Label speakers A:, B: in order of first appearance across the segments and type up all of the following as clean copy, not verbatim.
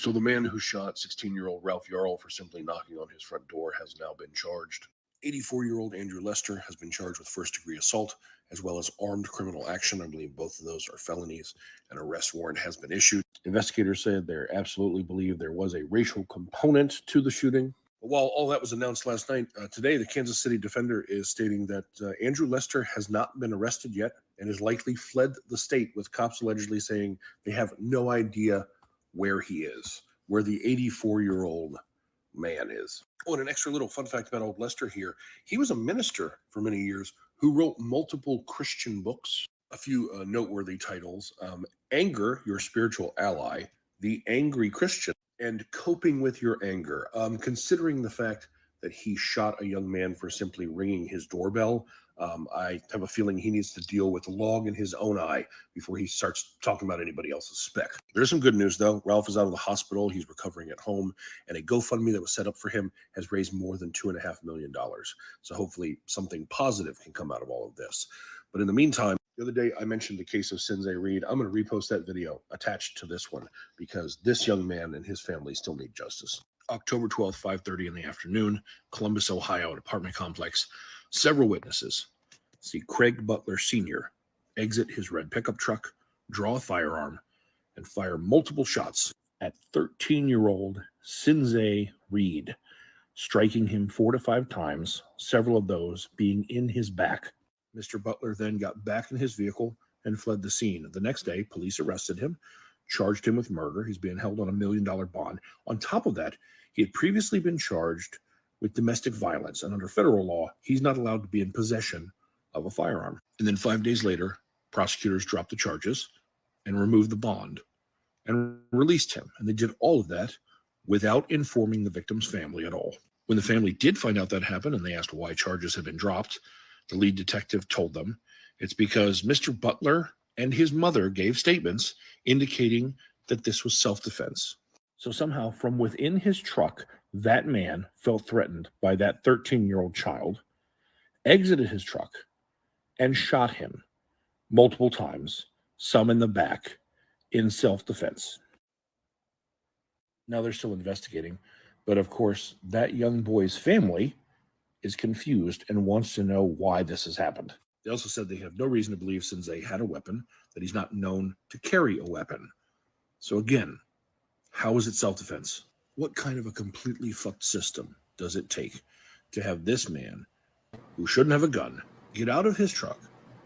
A: So the man who shot 16-year-old Ralph Yarl for simply knocking on his front door has now been charged. 84-year-old Andrew Lester has been charged with first-degree assault, as well as armed criminal action. I believe both of those are felonies. An arrest warrant has been issued. Investigators said they absolutely believe there was a racial component to the shooting. But while all that was announced last night, today the Kansas City Defender is stating that Andrew Lester has not been arrested yet and has likely fled the state, with cops allegedly saying they have no idea where he is, where the 84-year-old man is. Oh, and an extra little fun fact about old Lester here. He was a minister for many years who wrote multiple Christian books. A few noteworthy titles: Anger, Your Spiritual Ally, The Angry Christian, and Coping with Your Anger. Considering the fact that he shot a young man for simply ringing his doorbell, I have a feeling he needs to deal with the log in his own eye before he starts talking about anybody else's speck. There's some good news, though. Ralph is out of the hospital. He's recovering at home, and a GoFundMe that was set up for him has raised more than $2.5 million. So hopefully something positive can come out of all of this. But in the meantime, the other day I mentioned the case of Sensei Reed. I'm going to repost that video attached to this one because this young man and his family still need justice. October 12th, 5:30 in the afternoon, Columbus, Ohio, an apartment complex. Several witnesses see Craig Butler Sr. exit his red pickup truck, draw a firearm, and fire multiple shots at 13-year-old Sensei Reed, striking him 4 to 5 times, several of those being in his back. Mr. Butler then got back in his vehicle and fled the scene. The next day, police arrested him, charged him with murder. He's being held on $1 million bond. On top of that, he had previously been charged with domestic violence, and under federal law, he's not allowed to be in possession of a firearm. And then 5 days later, prosecutors dropped the charges and removed the bond and released him. And they did all of that without informing the victim's family at all. When the family did find out that happened and they asked why charges had been dropped, the lead detective told them it's because Mr. Butler and his mother gave statements indicating that this was self-defense. So somehow from within his truck, that man felt threatened by that 13-year-old child, exited his truck, and shot him multiple times, some in the back, in self-defense. Now they're still investigating, but of course, that young boy's family is confused and wants to know why this has happened. They also said they have no reason to believe Sensei had a weapon, that he's not known to carry a weapon. So again, how is it self-defense? What kind of a completely fucked system does it take to have this man, who shouldn't have a gun, get out of his truck,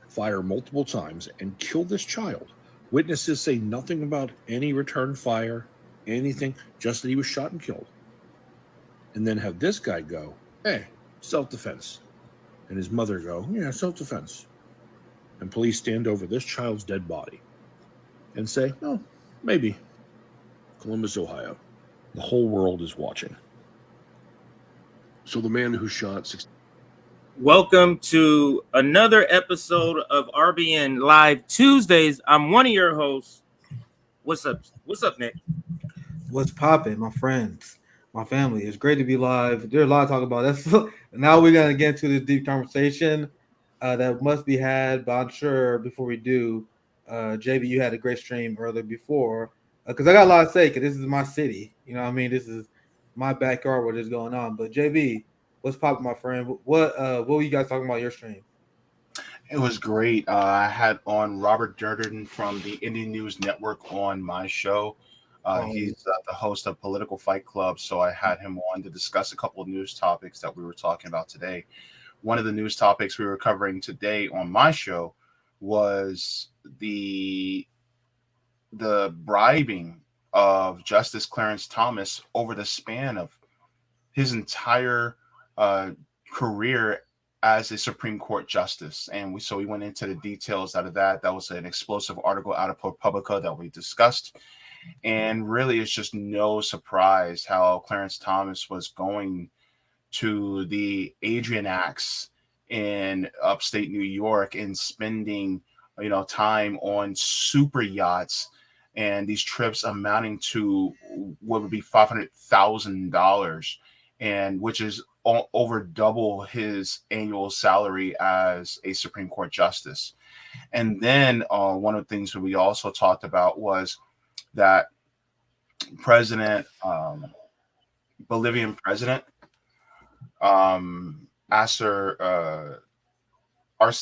A: fire multiple times, and kill this child? Witnesses say nothing about any return fire, anything, just that he was shot and killed. And then have this guy go, hey, self-defense. And his mother go, yeah, self-defense. And police stand over this child's dead body and say, oh, maybe. Columbus, Ohio. The whole world is watching. So the man who shot...
B: Welcome to another episode of RBN Live Tuesdays. I'm one of your hosts. What's up? What's up, Nick?
C: What's popping, my friends, my family? It's great to be live. There's a lot to talk about. Now we're gonna get into this deep conversation that must be had. But I'm sure before we do, JB, you had a great stream earlier before because I got a lot to say because this is my city. You know what I mean? This is my backyard where this is going on. But JB, what's popping, my friend? What were you guys talking about your stream?
D: It was great. I had on Robert Durden from the Indian News Network on my show. He's the host of Political Fight Club, so I had him on to discuss a couple of news topics that we were talking about today. One of the news topics we were covering today on my show was the bribing of Justice Clarence Thomas over the span of his entire career as a Supreme Court justice. And we went into the details out of that. That was an explosive article out of ProPublica that we discussed. And really, it's just no surprise how Clarence Thomas was going to the Adrian Acts in upstate New York and spending, time on super yachts and these trips amounting to what would be $500,000, and which is over double his annual salary as a Supreme Court justice. And then one of the things that we also talked about was that president, Bolivian president, Arce,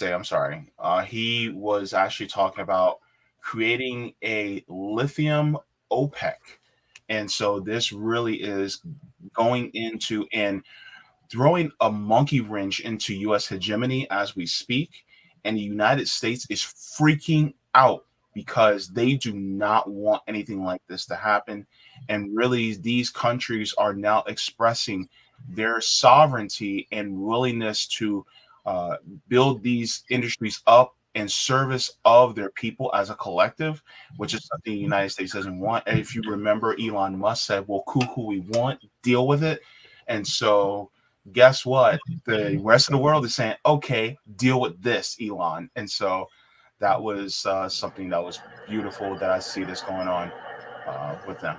D: I'm sorry. He was actually talking about creating a lithium OPEC. And so this really is going into and throwing a monkey wrench into U.S. hegemony as we speak. And the United States is freaking out because they do not want anything like this to happen. And really, these countries are now expressing their sovereignty and willingness to build these industries up in service of their people as a collective, which is something the United States doesn't want. And if you remember, Elon Musk said, "Well, cool, who we want, deal with it." And so, guess what? The rest of the world is saying, "Okay, deal with this, Elon." And so, that was something that was beautiful that I see this going on with them.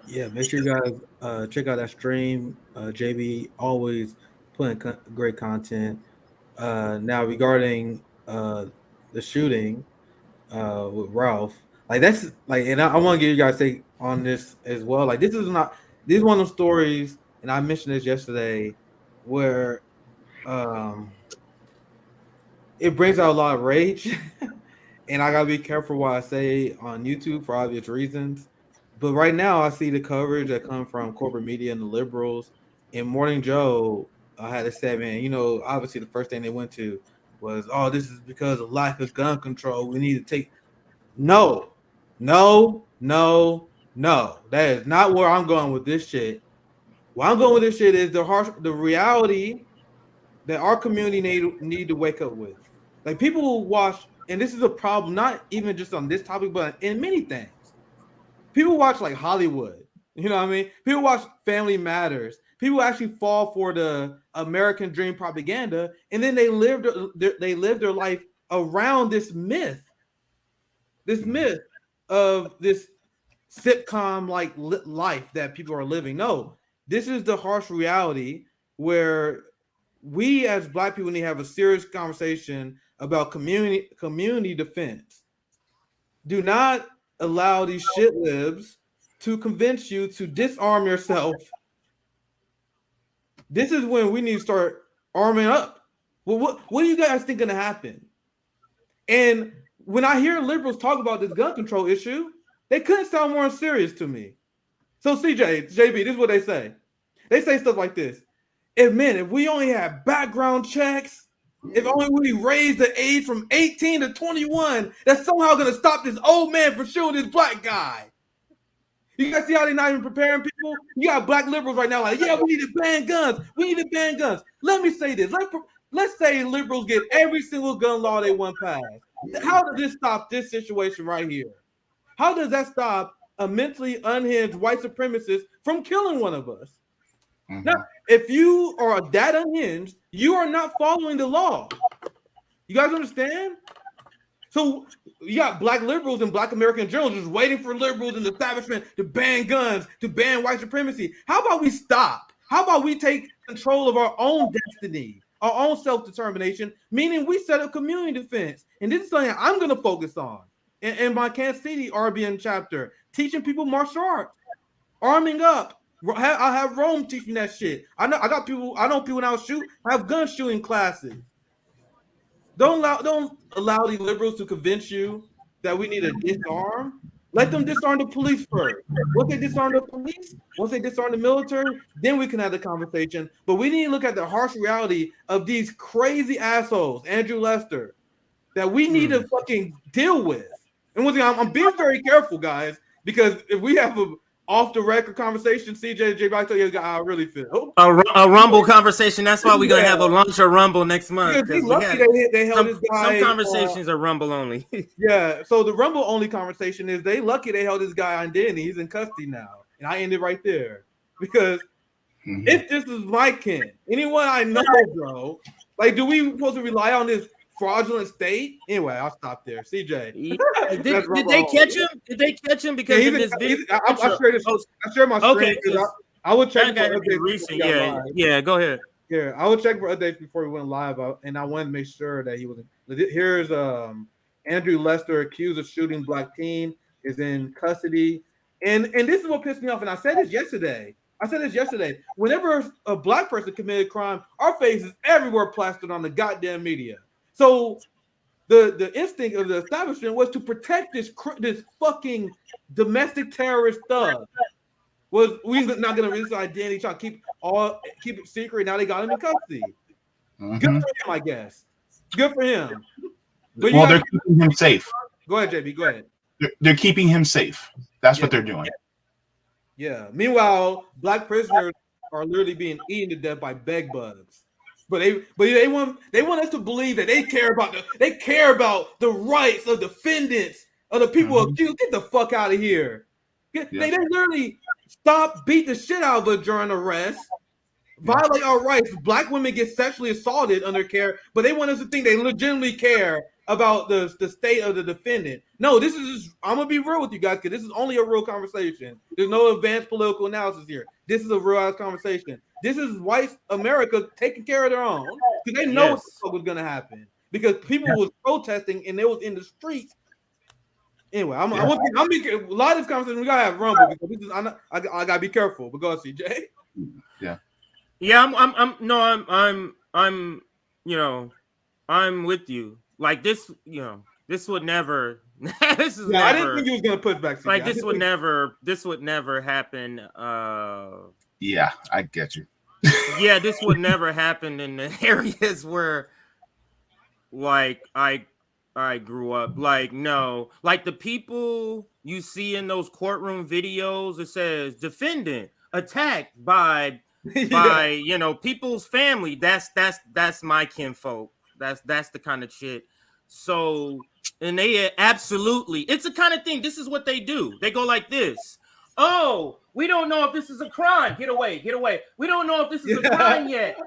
C: Yeah, make sure you guys check out that stream. JB always putting great content. Now regarding the shooting with Ralph, like that's like, and I want to get you guys take on this as well. Like this is one of those stories, and I mentioned this yesterday, where it brings out a lot of rage, and I gotta be careful what I say on YouTube for obvious reasons. But right now, I see the coverage that comes from corporate media and the liberals. And Morning Joe, I had to say, man, obviously the first thing they went to was, oh, this is because of lack of gun control. We need to take. No. That is not where I'm going with this shit. Where I'm going with this shit is the reality that our community need to wake up with. Like people will watch, and this is a problem, not even just on this topic, but in many things. People watch like Hollywood, you know what I mean? People watch Family Matters. People actually fall for the American dream propaganda, and then they live their life around this myth of this sitcom like life that people are living. No, this is the harsh reality where we as Black people need to have a serious conversation about community defense. Do not allow these shit libs to convince you to disarm yourself. This is when we need to start arming up. Well, what do you guys think gonna happen? And when I hear liberals talk about this gun control issue, they couldn't sound more serious to me. So JB, this is what they say. They say stuff like this. If we only have background checks, if only we raise the age from 18 to 21, that's somehow going to stop this old man from shooting this black guy. You guys see how they're not even preparing people? You got Black liberals right now like, yeah, we need to ban guns. We need to ban guns. Let me say this. Let's say liberals get every single gun law they want passed. How does this stop this situation right here? How does that stop a mentally unhinged white supremacist from killing one of us? Mm-hmm. Now, if you are that unhinged, you are not following the law. You guys understand? So you got Black liberals and Black American journals just waiting for liberals and the establishment to ban guns, to ban white supremacy. How about we stop? How about we take control of our own destiny, our own self-determination, meaning we set up community defense. And this is something I'm going to focus on in my Kansas City RBN chapter, teaching people martial arts, arming up. I have Rome teaching that shit. I know people now have gun shooting classes. Don't allow these liberals to convince you that we need to disarm. Let them disarm the police first. Once they disarm the police, once they disarm the military, then we can have the conversation. But we need to look at the harsh reality of these crazy assholes, Andrew Lester, that we need to fucking deal with. And once again, I'm being very careful, guys, because if we have a off the record conversation, CJ, I tell you how I really feel.
B: A Rumble conversation. That's why we're gonna have a lunch or Rumble next month.
C: They held this guy.
B: Some conversations are Rumble only.
C: Yeah. So the Rumble only conversation is they lucky they held this guy on Denny. He's in custody now, and I ended right there because if this is my kin, anyone I know, bro, like, do we supposed to rely on this fraudulent state? Anyway, I'll stop there. CJ.
B: Did they catch him? Did they catch him because of this video?
C: I share my screen. Okay, I would check for updates.
B: Recent. Yeah, go ahead.
C: Yeah, I would check for updates before we went live, and I wanted to make sure that he was. Here's Andrew Lester, accused of shooting Black teen, is in custody. And this is what pissed me off. And I said this yesterday. Whenever a black person committed crime, our face is everywhere plastered on the goddamn media. So the instinct of the establishment was to protect this fucking domestic terrorist thug. Was we not gonna release his identity, try to keep it secret? Now they got him in custody. Good for him, I guess. Good for him.
D: But they're keeping him safe.
C: Go ahead, JB. Go ahead.
D: They're keeping him safe. That's what they're doing.
C: Yeah. Meanwhile, black prisoners are literally being eaten to death by bed bugs. But they want us to believe that they care about the rights of defendants, of the people accused. Get the fuck out of here. They literally stop, beat the shit out of her during arrest, violate our rights. Black women get sexually assaulted under care, but they want us to think they legitimately care about the state of the defendant. No, this is just, I'm gonna be real with you guys, because this is only a real conversation. There's no advanced political analysis here. This is a real ass conversation. This is white America taking care of their own, because they know what the fuck was gonna happen, because people was protesting and they was in the streets. Anyway, I'm a lot of this conversation we gotta have rumble, because this is I gotta be careful. But go ahead, CJ.
B: I'm with you. Like this, this would never. This is.
C: I didn't think he was gonna push back. CJ.
B: Like this would never happen.
D: Yeah, I get you.
B: Yeah, this would never happen in the areas where, like, I grew up. Like, no, like the people you see in those courtroom videos, it says defendant attacked by people's family. That's my kinfolk. That's the kind of shit. So, and they absolutely, it's the kind of thing. This is what they do. They go like this. Oh, we don't know if this is a crime. Get away. We don't know if this is a crime yet.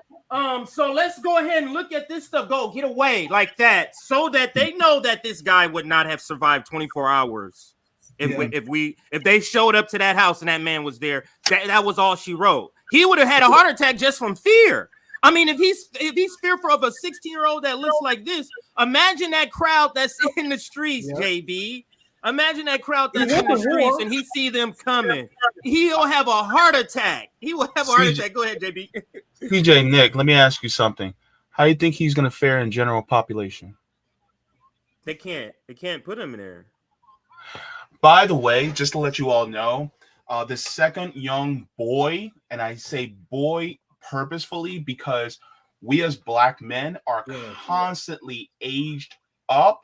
B: So let's go ahead and look at this stuff. Go, get away, like that, so that they know that this guy would not have survived 24 hours if they showed up to that house and that man was there. That was all she wrote. He would have had a heart attack just from fear. I mean, if he's fearful of a 16-year-old that looks like this, imagine that crowd that's in the streets, JB. Imagine that crowd that's in the streets and he see them coming. He'll have a heart attack. He will have a heart attack. Go ahead, JB.
D: PJ, Nick, let me ask you something. How do you think he's going to fare in general population?
B: They can't put him in there.
D: By the way, just to let you all know, the second young boy, and I say boy purposefully because we as black men are constantly aged up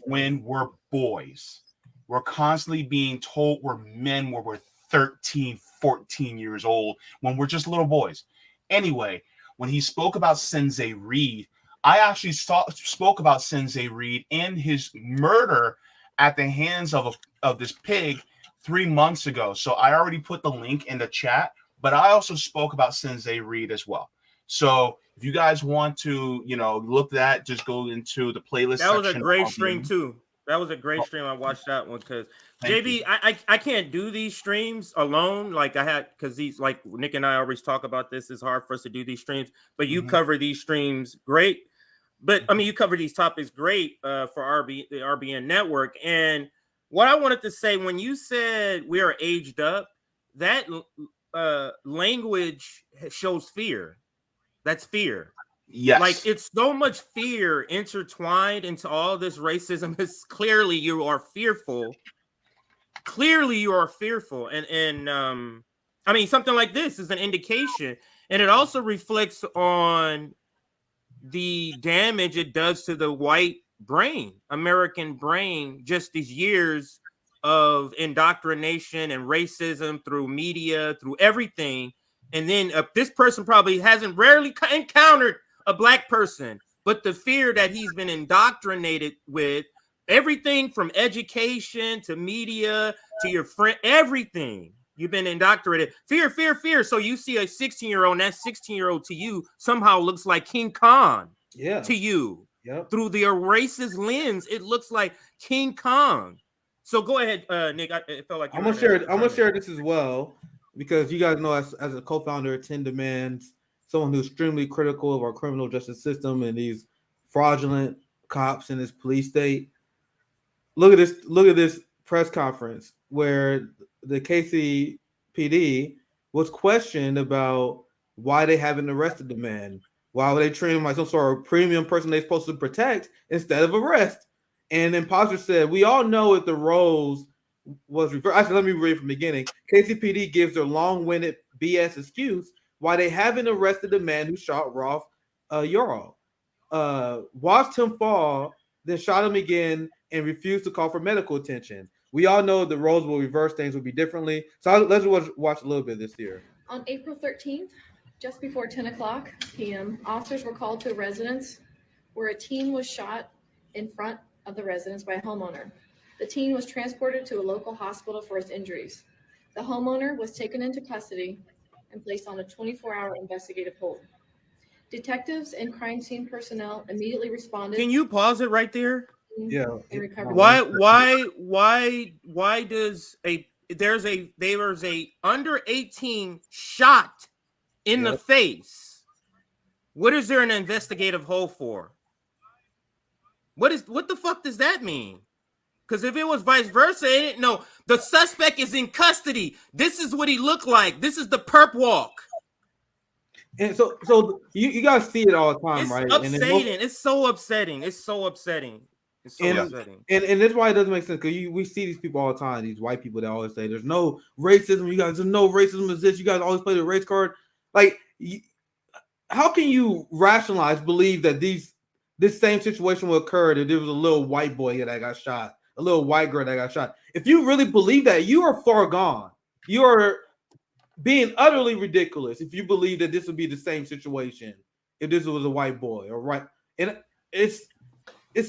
D: when we're boys. We're constantly being told we're men when we're 13, 14 years old, when we're just little boys. Anyway, when he spoke about Sensei Reed, I actually spoke about Sensei Reed and his murder at the hands of this pig 3 months ago. So I already put the link in the chat, but I also spoke about Sensei Reed as well. So if you guys want to, look at that, just go into the playlist.
B: That was a great stream too. That was a great stream. I watched that one because JB, I can't do these streams alone. Like I had, because these, like Nick and I always talk about this. It's hard for us to do these streams, but you cover these streams great. But I mean, you cover these topics great for the RBN network. And what I wanted to say, when you said we are aged up, that language shows fear. That's fear.
D: Yes.
B: Like it's so much fear intertwined into all this racism. It's clearly you are fearful. Clearly you are fearful. And I mean, something like this is an indication. And it also reflects on the damage it does to the white brain, American brain, just these years of indoctrination and racism through media, through everything. And then this person probably rarely encountered a black person, but the fear that he's been indoctrinated with, everything from education to media to your friend, everything. You've been indoctrinated. Fear. So you see a 16-year-old, and that 16-year-old to you somehow looks like King Kong to you. Yep. Through the racist lens, it looks like King Kong. So go ahead, Nick. It felt like
C: I'm gonna share this as well, because you guys know, as a co-founder of 10 Demands, someone who's extremely critical of our criminal justice system and these fraudulent cops in this police state. Look at this press conference. where the KCPD was questioned about why they haven't arrested the man. Why were they treating him like some sort of premium person they're supposed to protect instead of arrest? And Imposter said, we all know if the roles was reversed. Actually, let me read from the beginning. KCPD gives their long-winded BS excuse why they haven't arrested the man who shot Rolf Yarl. Watched him fall, then shot him again and refused to call for medical attention. We all know the roles will reverse, things will be differently. So let's watch a little bit this year.
E: On April 13th, just before 10 o'clock p.m., officers were called to a residence where a teen was shot in front of the residence by a homeowner. The teen was transported to a local hospital for his injuries. The homeowner was taken into custody and placed on a 24-hour investigative hold. Detectives and crime scene personnel immediately responded.
B: Can you pause it right there?
C: Yeah.
E: And recovered.
B: Why does there's a under 18 shot in the face? What is there an investigative hold for? What the fuck does that mean? Because if it was vice versa, no, the suspect is in custody. This is what he looked like. This is the perp walk.
C: And so you guys see it all the time,
B: It's
C: right?
B: upsetting. It's so upsetting. It's so upsetting.
C: And that's why it doesn't make sense, because we see these people all the time, these white people that always say there's no racism. You guys, there's no racism is this. You guys always play the race card. Like, how can you believe that this same situation will occur if there was a little white boy that got shot, a little white girl that got shot? If you really believe that, you are far gone. You are being utterly ridiculous if you believe that this would be the same situation if this was a white boy or right. And it's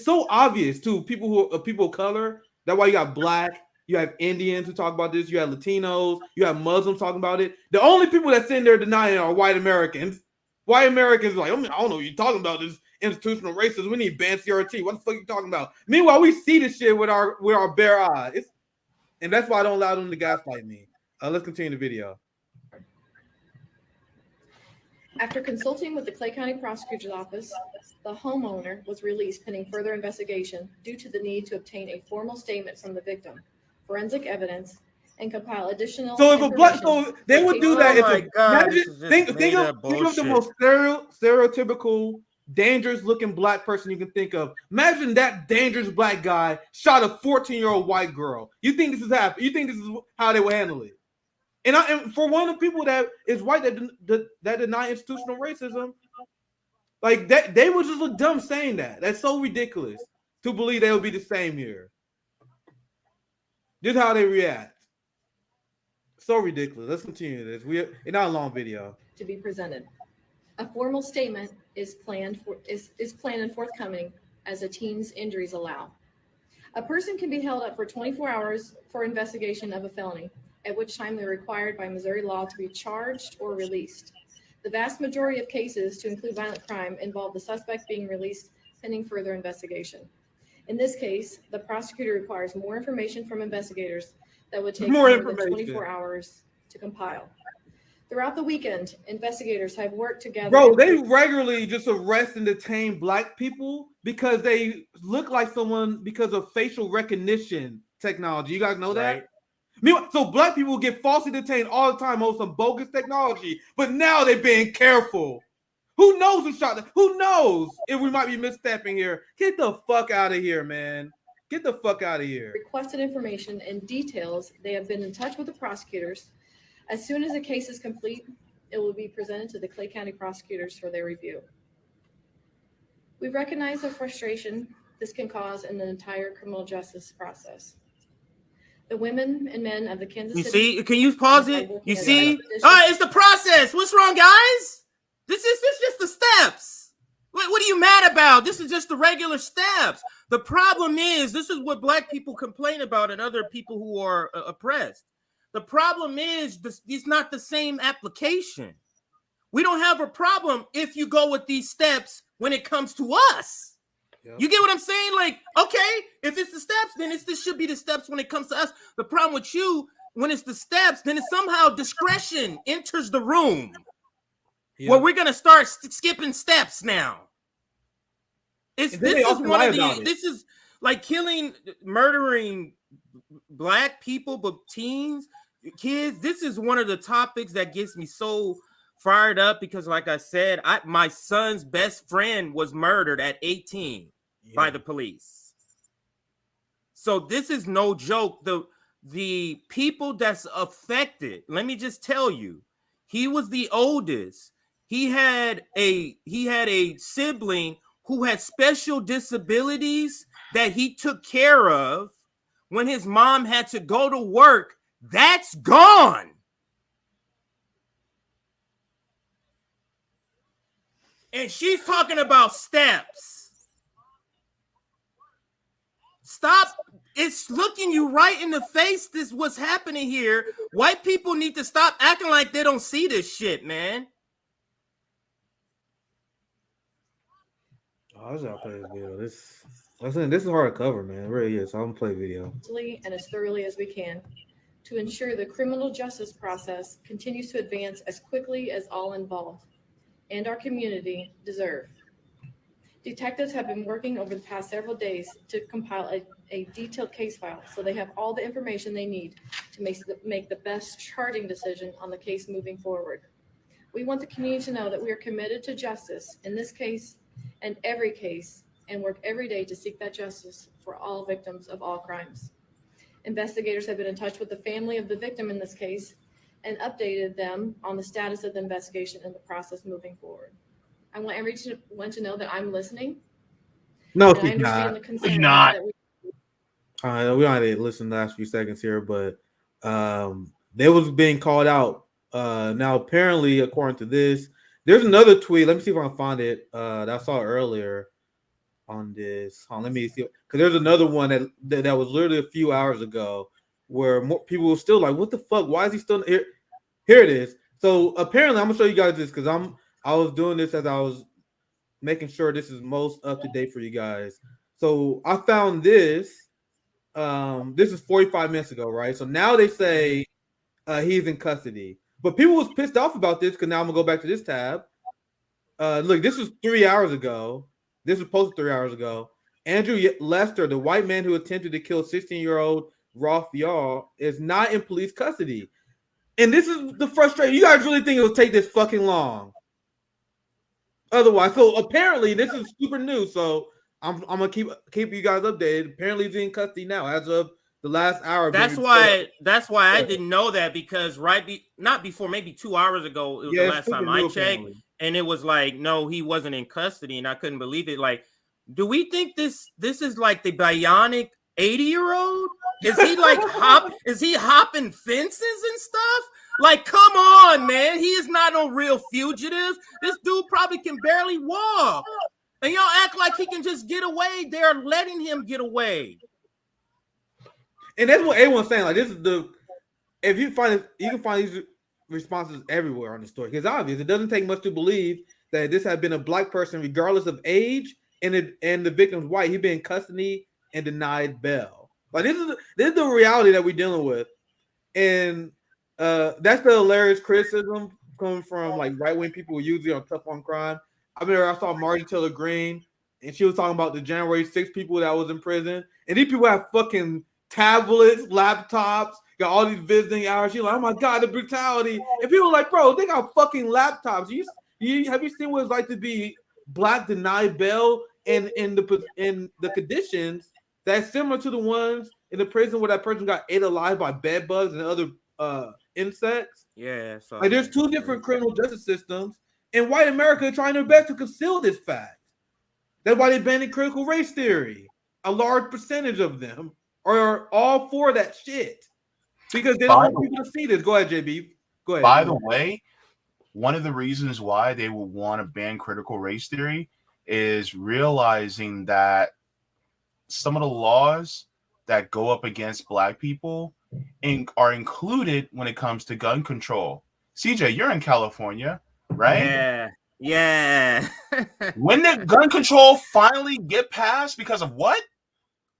C: so obvious to people who are people of color. That's why you got black, you have Indians who talk about this, you have Latinos, you have Muslims talking about it. The only people that sit there denying it are white Americans. White Americans are like, I don't know what you're talking about, this institutional racism. We need ban CRT. What the fuck are you talking about? Meanwhile, we see this shit with our bare eyes. And that's why I don't allow them to gaslight me. Let's continue the video.
E: After consulting with the Clay County Prosecutor's Office, the homeowner was released pending further investigation due to the need to obtain a formal statement from the victim, forensic evidence, and compile additional.
C: So if a black, so they would do that.
B: Oh my God!
C: Think of the most stereotypical, dangerous-looking black person you can think of. Imagine that dangerous black guy shot a 14-year-old white girl. You think this is happening? You think this is how they would handle it? And for one of the people that is white that deny institutional racism, like that, they would just look dumb saying that. That's so ridiculous to believe they would be the same here. This is how they react. So ridiculous. Let's continue this. It's not a long video.
E: To be presented. A formal statement is planned and forthcoming as the teen's injuries allow. A person can be held up for 24 hours for investigation of a felony, at which time they're required by Missouri law to be charged or released. The vast majority of cases, to include violent crime, involve the suspect being released pending further investigation. In this case, the prosecutor requires more information from investigators that would take more than 24 hours to compile. Throughout the weekend, investigators have worked together.
C: Bro, they regularly just arrest and detain black people because they look like someone because of facial recognition technology. You guys know that?
B: Right.
C: Meanwhile, so black people get falsely detained all the time on some bogus technology, but now they're being careful. Who knows who shot them? Who knows if we might be misstepping here? Get the fuck out of here, man. Get the fuck out of here.
E: Requested information and details. They have been in touch with the prosecutors. As soon as the case is complete, it will be presented to the Clay County prosecutors for their review. We recognize the frustration this can cause in the entire criminal justice process. The women and men of the Kansas City.
B: You see? Can you pause it? You see? It's the process. What's wrong, guys? This is just the steps. What are you mad about? This is just the regular steps. The problem is, this is what black people complain about and other people who are oppressed. The problem is, it's not the same application. We don't have a problem if you go with these steps when it comes to us. Yep. You get what I'm saying? Like, okay, if it's the steps, then this should be the steps when it comes to us. The problem with you, when it's the steps, then it's somehow discretion enters the room. Yep. Well, we're gonna start skipping steps now. This is like killing, murdering black people, but teens, kids. This is one of the topics that gets me so fired up because, like I said, my son's best friend was murdered at 18 by the police. So this is no joke. The people that's affected, let me just tell you, he was the oldest. He had a sibling who had special disabilities that he took care of when his mom had to go to work. That's gone. And she's talking about steps. Stop. It's looking you right in the face. This what's happening here. White people need to stop acting like they don't see this shit, man.
C: I was gonna play this video. This is hard to cover, man. It really is. So I'm gonna play video.
E: And as thoroughly as we can to ensure the criminal justice process continues to advance as quickly as all involved and our community deserve. Detectives have been working over the past several days to compile a detailed case file so they have all the information they need to make the best charting decision on the case moving forward. We want the community to know that we are committed to justice in this case and every case, and work every day to seek that justice for all victims of all crimes. Investigators have been in touch with the family of the victim in this case and updated them on the status of the investigation and the process moving forward. I want everyone to know that I'm listening.
C: No,
E: I understand
C: not.
E: the concern.
D: He's not.
E: That
C: We don't have to listen the last few seconds here, but they was being called out. Now, apparently, according to this, there's another tweet. Let me see if I can find it. That I saw earlier on this. Let me see, because there's another one that was literally a few hours ago where more people were still like, "What the fuck? Why is he still here?" Here it is. So apparently, I'm gonna show you guys this because I was doing this as I was making sure this is most up to date for you guys. So I found this. This is 45 minutes ago, right? So now they say he's in custody, but people was pissed off about this because now I'm gonna go back to this tab. Look, this was 3 hours ago. This was posted 3 hours ago. Andrew Lester, the white man who attempted to kill 16-year-old Rolf Yarl, is not in police custody. And this is the frustration. You guys really think it will take this fucking long? Otherwise, so apparently this is super new. So I'm gonna keep you guys updated. Apparently he's in custody now as of the last hour.
B: That's why I didn't know that because not before, maybe 2 hours ago, it was the last time I checked, apparently. And it was like, no, he wasn't in custody, and I couldn't believe it. Like, do we think this is like the bionic 80-year-old? Is he like hopping fences and stuff? Like, come on, man. He is not no real fugitive. This dude probably can barely walk. And y'all act like he can just get away. They're letting him get away.
C: And that's what everyone's saying. Like, this is if you find it, you can find these responses everywhere on the story. Because obvious, it doesn't take much to believe that this had been a black person, regardless of age, and the victim's white. He'd been in custody and denied bail. Like, this is the reality that we're dealing with. And that's the hilarious criticism coming from like right-wing people who usually on tough on crime. I saw Marjorie Taylor Greene, and she was talking about the January 6th people that was in prison. And these people have fucking tablets, laptops, got all these visiting hours. She's like, oh my God, the brutality. And people are like, bro, they got fucking laptops. Have you seen what it's like to be black, denied bail, and in the conditions that's similar to the ones in the prison where that person got ate alive by bed bugs and other insects?
B: Yeah. So
C: like, there's two different criminal justice systems, and white America are trying their best to conceal this fact. That's why they banned critical race theory. A large percentage of them are all for that shit because they don't want people to see this. Go ahead, JB. Go ahead.
D: By the way, one of the reasons why they would want to ban critical race theory is realizing that some of the laws that go up against black people are included when it comes to gun control. CJ, you're in California, right?
B: Yeah.
D: When did gun control finally get passed? Because of what?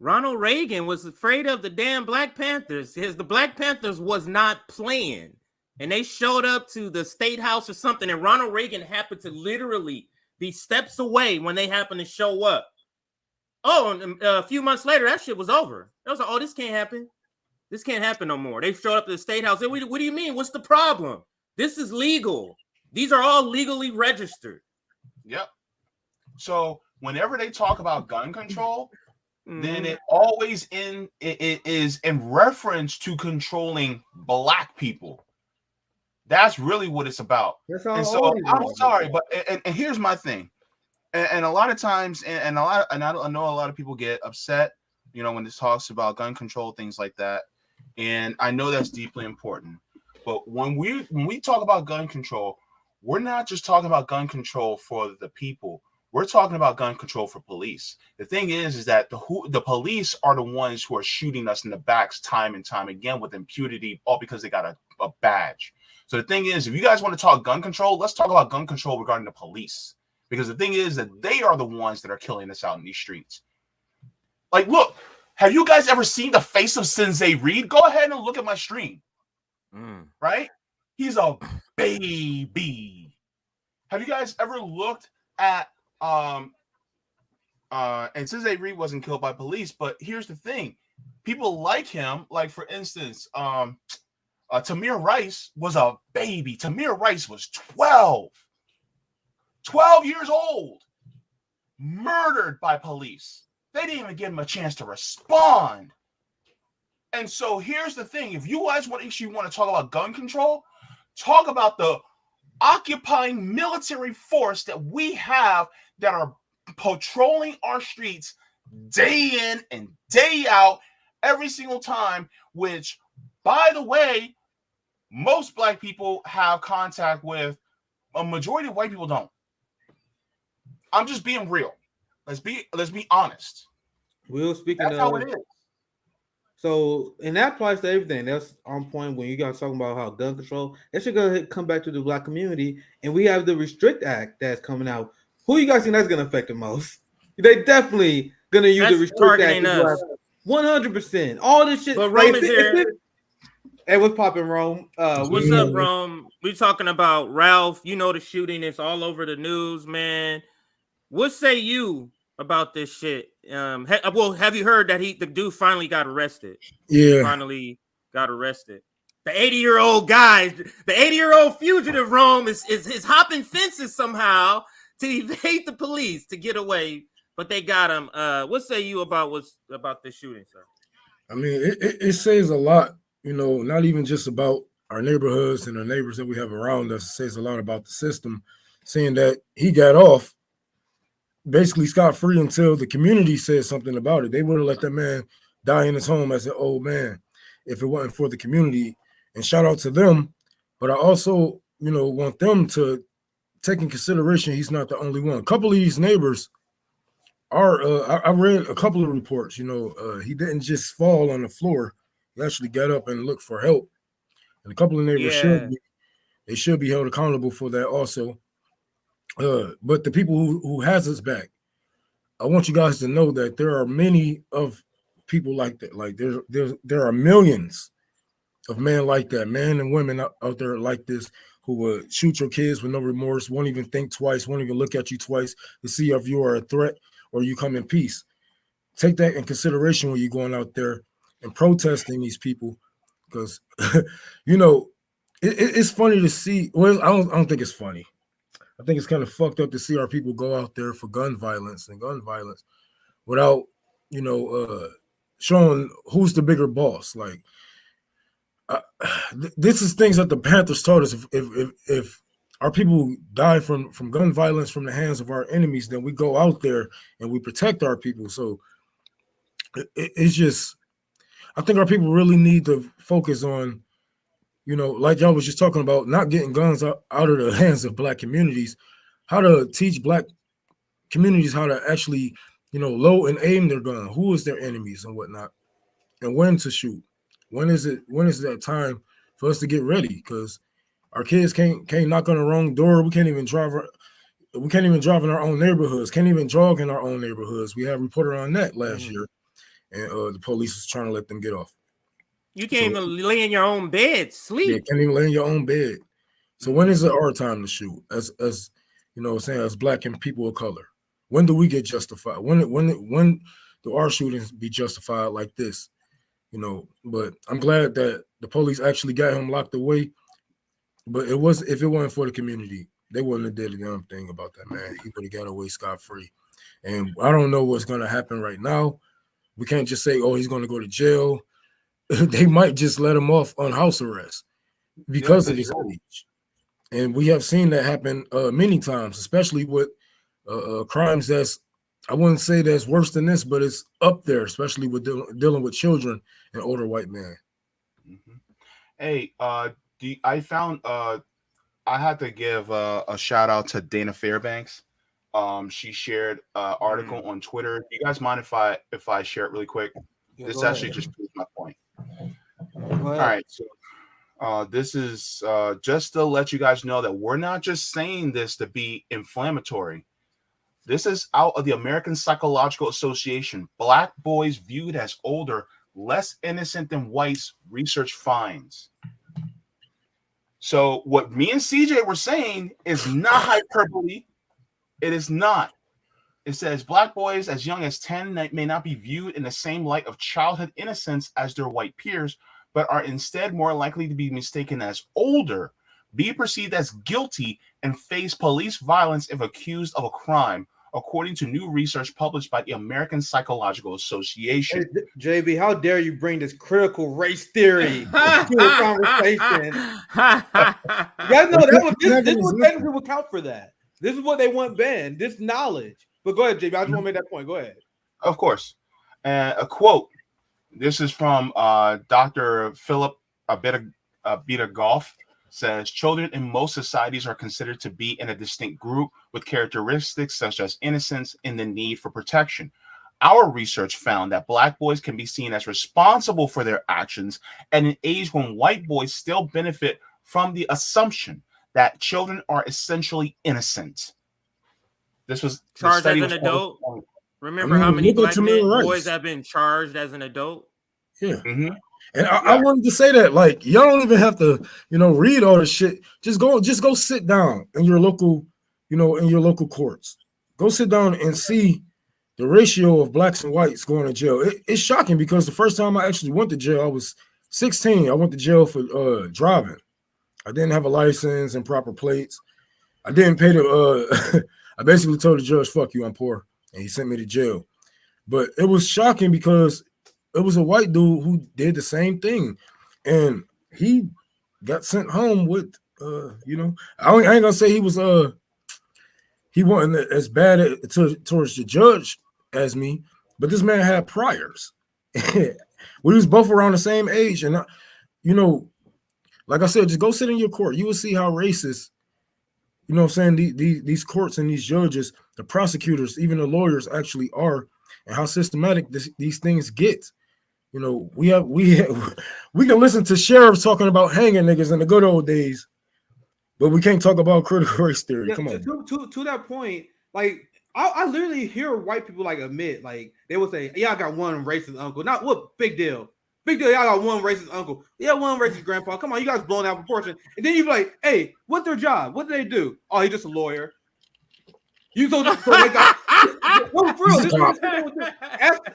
B: Ronald Reagan was afraid of the damn Black Panthers. The Black Panthers was not playing. And they showed up to the State House or something, and Ronald Reagan happened to literally be steps away when they happened to show up. Oh, and a few months later, that shit was over. It was like, oh, this can't happen. This can't happen no more. They showed up to the state house. What do you mean? What's the problem? This is legal. These are all legally registered.
D: Yep. So whenever they talk about gun control, then it always it is in reference to controlling black people. That's really what it's about.
C: That's all.
D: And so I'm sorry, but and here's my thing. And a lot of times, and I know a lot of people get upset, you know, when this talks about gun control, things like that. And I know that's deeply important. But when we talk about gun control, we're not just talking about gun control for the people. We're talking about gun control for police. The thing is that the police are the ones who are shooting us in the backs time and time again with impunity, all because they got a badge. So the thing is, if you guys want to talk gun control, let's talk about gun control regarding the police. Because the thing is that they are the ones that are killing us out in these streets. Like, look, have you guys ever seen the face of Sensei Reed? Go ahead and look at my stream. Right? He's a baby. Have you guys ever looked at and Sensei Reed wasn't killed by police, but here's the thing. People like him, like for instance, Tamir Rice was a baby. Tamir Rice was 12 years old, murdered by police. They didn't even give him a chance to respond. And so here's the thing. If you guys want to talk about gun control, talk about the occupying military force that we have that are patrolling our streets day in and day out every single time, which, by the way, most black people have contact with. A majority of white people don't. I'm just being real. Let's be honest.
C: Will, speaking
D: That's how it is.
C: So, and that applies to everything. That's on point when you guys talking about how gun control. It should go come back to the black community, and we have the Restrict Act that's coming out. Who you guys think that's going to affect the most? They definitely going to use the Restrict Act. 100%. All this shit.
B: But Rome is here.
C: Hey, what's popping, Rome?
B: What's up, Rome? We talking about Ralph. You know the shooting is all over the news, man. What say you about this shit? Have you heard that the dude finally got arrested?
F: Yeah,
B: he finally got arrested. The 80-year-old guy, the 80-year-old fugitive, Rome is hopping fences somehow to evade the police to get away, but they got him. What say you about this shooting, sir?
F: I mean, it says a lot. You know, not even just about our neighborhoods and the neighbors that we have around us. It says a lot about the system, saying that he got off basically scot-free until the community said something about it. They would have let that man die in his home as an old man if it wasn't for the community. And shout out to them. But I also, you know, want them to take in consideration he's not the only one. A couple of these neighbors are, I read a couple of reports, you know, he didn't just fall on the floor. He actually got up and looked for help. And a couple of neighbors should be held accountable for that also. But the people who has us back, I want you guys to know that there are many of people like that. Like there are millions of men like that, men and women out there like this, who would shoot your kids with no remorse, won't even think twice, won't even look at you twice to see if you are a threat or you come in peace. Take that in consideration when you're going out there and protesting these people, because you know it's funny to see. Well, I don't think it's funny. I think it's kind of fucked up to see our people go out there for gun violence without, you know, showing who's the bigger boss. Like, this is things that the Panthers taught us. If our people die from gun violence from the hands of our enemies, then we go out there and we protect our people. So it's just, I think our people really need to focus on, you know, like y'all was just talking about, not getting guns out of the hands of black communities, how to teach black communities how to actually, you know, load and aim their gun, who is their enemies and whatnot, and when to shoot. When is that time for us to get ready? Because our kids can't knock on the wrong door. We can't even drive in our own neighborhoods, can't even jog in our own neighborhoods. We had a reporter on that last year, and the police was trying to let them get off.
B: You can't even lay in your own bed, sleep.
F: Yeah, can't even lay in your own bed. So when is it our time to shoot? As you know, saying as black and people of color, When do we get justified? When do our shootings be justified like this? You know, but I'm glad that the police actually got him locked away. But if it wasn't for the community, they wouldn't have did a damn thing about that man. He would have got away scot-free. And I don't know what's gonna happen right now. We can't just say, oh, he's gonna go to jail. They might just let him off on house arrest because of his age. And we have seen that happen many times, especially with crimes that's, I wouldn't say that's worse than this, but it's up there, especially with dealing with children and older white men.
D: Mm-hmm. Hey, I found I had to give a shout out to Dana Fairbanks. She shared an article on Twitter. Do you guys mind if I share it really quick?
C: Yeah,
D: This
C: go
D: actually
C: ahead.
D: just proves my point.
C: Go
D: All
C: ahead.
D: right, so this is just to let you guys know that we're not just saying this to be inflammatory. This is out of the American Psychological Association. Black boys viewed as older, less innocent than whites, research finds. So what me and CJ were saying is not hyperbole. It is not. It says black boys as young as 10 may not be viewed in the same light of childhood innocence as their white peers, but are instead more likely to be mistaken as older, be perceived as guilty, and face police violence if accused of a crime, according to new research published by the American Psychological Association.
C: Hey, JB, how dare you bring this critical race theory to the conversation? You guys know that this is what technically would count for that. This is what they want banned, this knowledge. But go ahead, JB. I just want to make that point. Go ahead.
D: Of course. A quote. This is from Dr. Philip Abita-Goff. Says children in most societies are considered to be in a distinct group with characteristics such as innocence and the need for protection. Our research found that black boys can be seen as responsible for their actions at an age when white boys still benefit from the assumption that children are essentially innocent. This was
B: charged as an adult. Remember how many black boys have been charged as an adult?
F: Yeah. Mm-hmm. And I wanted to say that, like, y'all don't even have to, read all this shit. Just go sit down in your local, in your local courts. Go sit down and see the ratio of blacks and whites going to jail. It's shocking because the first time I actually went to jail, I was 16. I went to jail for driving. I didn't have a license and proper plates. I didn't pay the. I basically told the judge, "Fuck you, I'm poor," and he sent me to jail. But it was shocking because it was a white dude who did the same thing, and he got sent home with, I ain't gonna say he was, he wasn't as bad towards the judge as me, but this man had priors. We was both around the same age, and like I said, just go sit in your court. You will see how racist, these courts and these judges, the prosecutors, even the lawyers actually are, and how systematic these things get. We can listen to sheriffs talking about hanging niggas in the good old days, but we can't talk about critical race theory.
C: Yeah,
F: come on.
C: To that point, like I literally hear white people like admit, like they will say, "Yeah, I got one racist uncle." Not what big deal. Big deal. Y'all got one racist uncle. Yeah, one racist grandpa. Come on, you guys blowing out proportion. And then you be like, "Hey, what's their job? What do they do? Oh, he's just a lawyer." You so they got no, for real.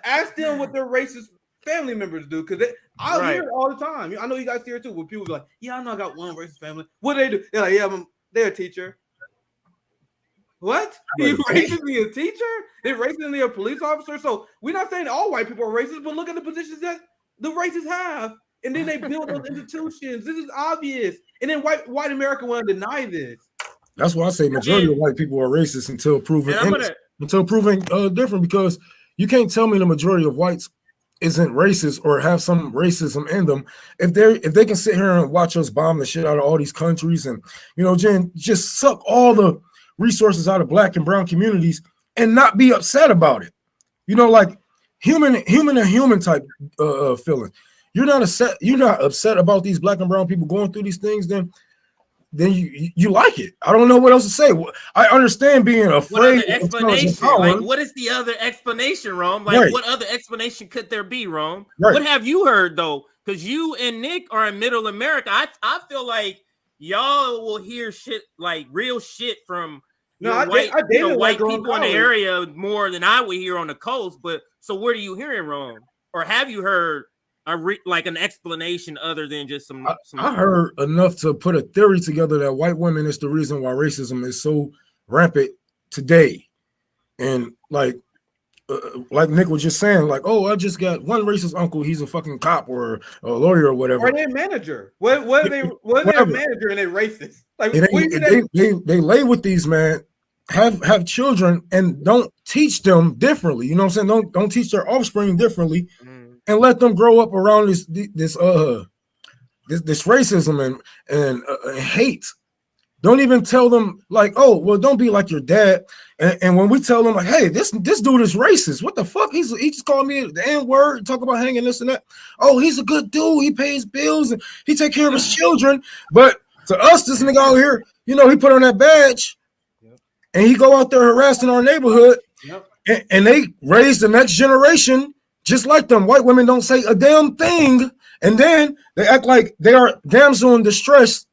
C: Ask them what their racist family members do, because I hear it all the time. I know you guys hear it too. When people be like, "Yeah, I know I got one racist family." What do they do? They're like, "Yeah, they're a teacher." What? They're racistly a teacher? They're racistly a police officer? So we're not saying all white people are racist, but look at the positions that the racists have, and then they build those institutions. This is obvious, and then white America want to deny this.
F: That's why I say majority of white people are racist until proven different, because you can't tell me the majority of whites isn't racist or have some racism in them if they can sit here and watch us bomb the shit out of all these countries and just suck all the resources out of black and brown communities and not be upset about it. Like human type feeling. You're not upset about these black and brown people going through these things, then you like it. I don't know what else to say. I understand being afraid.
B: What explanation? Like, what is the other explanation, Rome? Like, what other explanation could there be, Rome? Right. What have you heard though? Because you and Nick are in Middle America. I feel like y'all will hear shit, like real shit from
C: No,
B: you're
C: I
B: white,
C: dated
B: white
C: girl in
B: people in the
C: college.
B: area more than I would hear on the coast. But so what are you hearing wrong, or have you heard like an explanation other than just some?
F: I heard enough to put a theory together that white women is the reason why racism is so rampant today, and like Nick was just saying, like, oh, I just got one racist uncle. He's a fucking cop or a lawyer or whatever.
C: Or their manager. What are their manager and they racist? Like
F: they lay with these man, have children and don't teach them differently. You know what I'm saying? Don't teach their offspring differently, and let them grow up around this racism and hate. Don't even tell them like, oh, well, don't be like your dad. And when we tell them like, hey, this dude is racist. What the fuck? He just called me the N-word, talk about hanging this and that. Oh, he's a good dude. He pays bills and he take care of his children. But to us, this nigga out here, he put on that badge and he go out there harassing our neighborhood. And they raise the next generation just like them. White women don't say a damn thing. And then they act like they are damsel in distress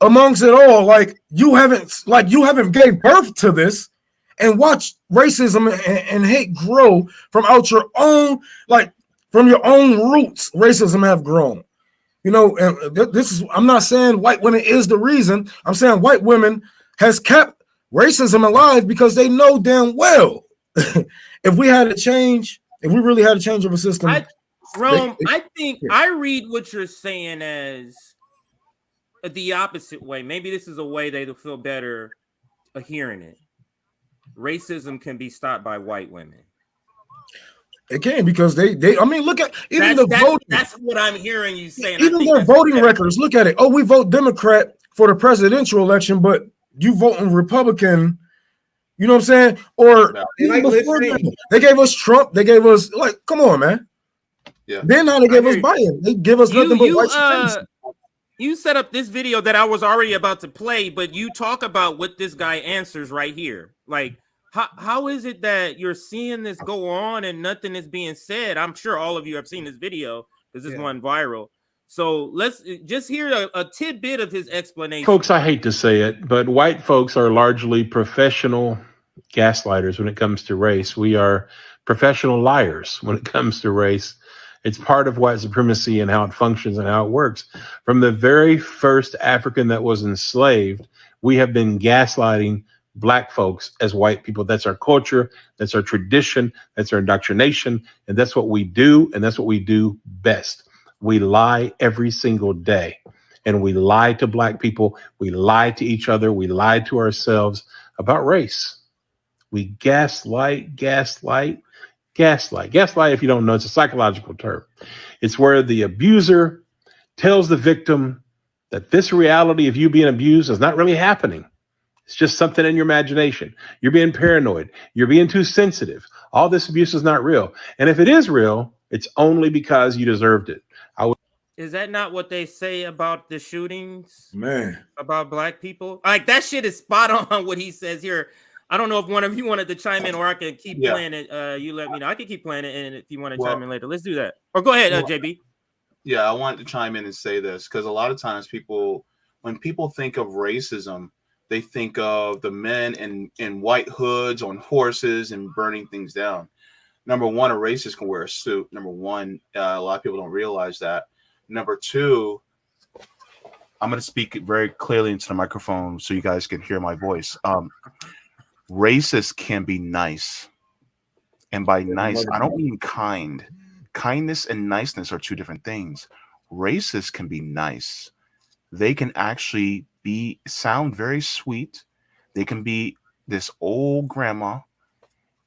F: amongst it all, like you haven't gave birth to this, and watch racism and hate grow from out your own, like from your own roots. Racism have grown, and this is, I'm not saying white women is the reason. I'm saying white women has kept racism alive because they know damn well if we really had a change of a system.
B: I think I read what you're saying as the opposite way. Maybe this is a way they'll feel better hearing it. Racism can be stopped by white women.
F: It can, because they I mean, look at even voting.
B: That's what I'm hearing you saying.
F: Even their voting records. Look at it. Oh, we vote Democrat for the presidential election, but you voting Republican. You know what I'm saying? Or they gave us Trump. They gave us, like, come on, man.
D: Yeah.
F: Then now they gave us Biden. They give us nothing but white supremacy.
B: You set up this video that I was already about to play, but you talk about what this guy answers right here. Like, how is it that you're seeing this go on and nothing is being said? I'm sure all of you have seen this video because this went viral. So let's just hear a tidbit of his explanation.
G: Folks, I hate to say it, but white folks are largely professional gaslighters when it comes to race. We are professional liars when it comes to race. It's part of white supremacy and how it functions and how it works. From the very first African that was enslaved, we have been gaslighting Black folks as white people. That's our culture. That's our tradition. That's our indoctrination. And that's what we do. And that's what we do best. We lie every single day. And we lie to Black people. We lie to each other. We lie to ourselves about race. We gaslight. Gaslight, if you don't know, it's a psychological term. It's where the abuser tells the victim that this reality of you being abused is not really happening. It's just something in your imagination. You're being paranoid. You're being too sensitive. All this abuse is not real. And if it is real, it's only because you deserved it.
B: Is that not what they say about the shootings?
F: Man.
B: About Black people? Like, that shit is spot on what he says here. I don't know if one of you wanted to chime in, or I can keep playing it. You let me know. I can keep playing it, and if you want to chime in later, let's do that. Or go ahead, JB.
D: Yeah, I wanted to chime in and say this because a lot of times when people think of racism, they think of the men in white hoods on horses and burning things down. Number one, a racist can wear a suit. Number one, a lot of people don't realize that. Number two, I'm going to speak very clearly into the microphone so you guys can hear my voice. Racists can be nice. And by nice, I don't mean kind. Kindness and niceness are two different things. Racists can be nice. They can actually sound very sweet. They can be this old grandma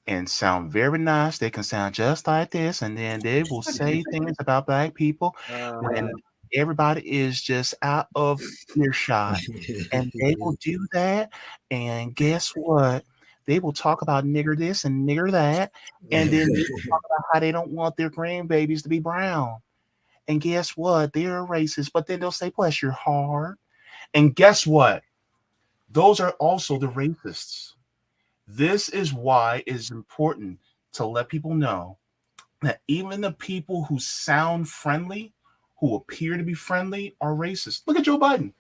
D: and sound very nice. They can sound just like this, and then they will say things about Black people when everybody is just out of earshot. And they will do that. And guess what? They will talk about nigger this and nigger that. And then they will talk about how they don't want their grandbabies to be brown. And guess what? They're racist. But then they'll say, bless your heart. And guess what? Those are also the racists. This is why it is important to let people know that even the people who sound friendly, who appear to be friendly, are racist. Look at Joe Biden.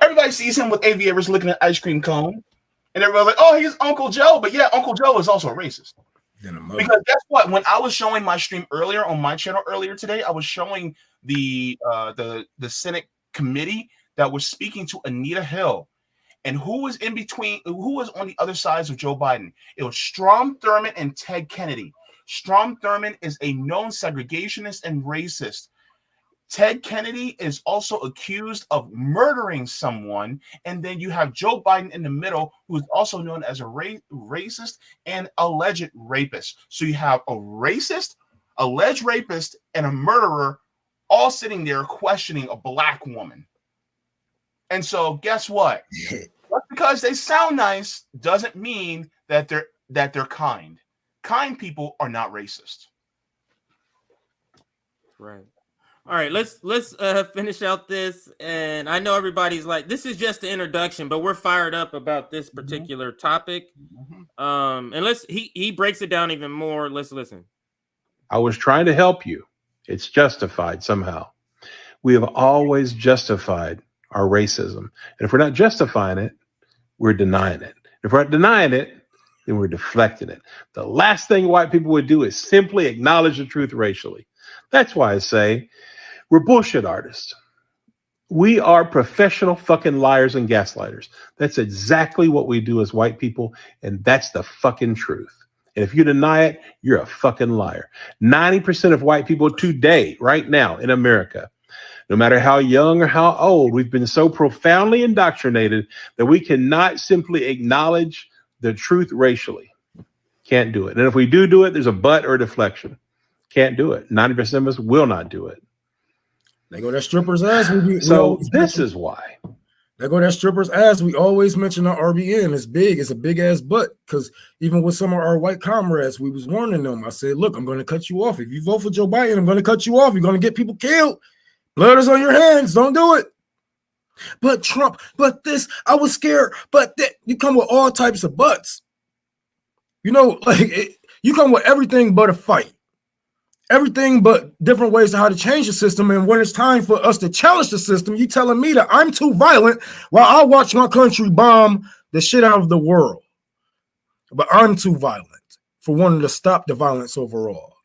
D: Everybody sees him with aviators looking at ice cream cone. And everybody's like, oh, he's Uncle Joe. But yeah, Uncle Joe is also a racist. Because guess what? When I was showing my stream earlier on my channel earlier today, I was showing the Senate committee that was speaking to Anita Hill. And who was in between, who was on the other sides of Joe Biden? It was Strom Thurmond and Ted Kennedy. Strom Thurmond is a known segregationist and racist. Ted Kennedy is also accused of murdering someone. And then you have Joe Biden in the middle, who is also known as a racist and alleged rapist. So you have a racist, alleged rapist, and a murderer all sitting there questioning a black woman. And so guess what? Just because they sound nice doesn't mean that they're kind. Kind people are not racist.
B: Right. All right, let's finish out this. And I know everybody's like, this is just the introduction, but we're fired up about this particular topic. And he breaks it down even more. Let's listen.
G: I was trying to help you. It's justified somehow. We have always justified our racism. And if we're not justifying it, we're denying it. If we're not denying it, then we're deflecting it. The last thing white people would do is simply acknowledge the truth racially. That's why I say we're bullshit artists. We are professional fucking liars and gaslighters. That's exactly what we do as white people, and that's the fucking truth. And if you deny it, you're a fucking liar. 90% of white people today, right now in America, no matter how young or how old, we've been so profoundly indoctrinated that we cannot simply acknowledge the truth racially. Can't do it. And if we do it, there's a but or a deflection. Can't do it. 90% of us will not do it.
F: They go that stripper's ass.
G: This is why.
F: They go that stripper's ass. We always mention our RBN. It's big. It's a big ass butt. Because even with some of our white comrades, we was warning them. I said, look, I'm going to cut you off. If you vote for Joe Biden, I'm going to cut you off. You're going to get people killed. Blood is on your hands. Don't do it. But Trump, but this, I was scared. But that, you come with all types of butts. You know, you come with everything but a fight. Everything but different ways to how to change the system. And when it's time for us to challenge the system, you telling me that I'm too violent while I watch my country bomb the shit out of the world. But I'm too violent for wanting to stop the violence overall.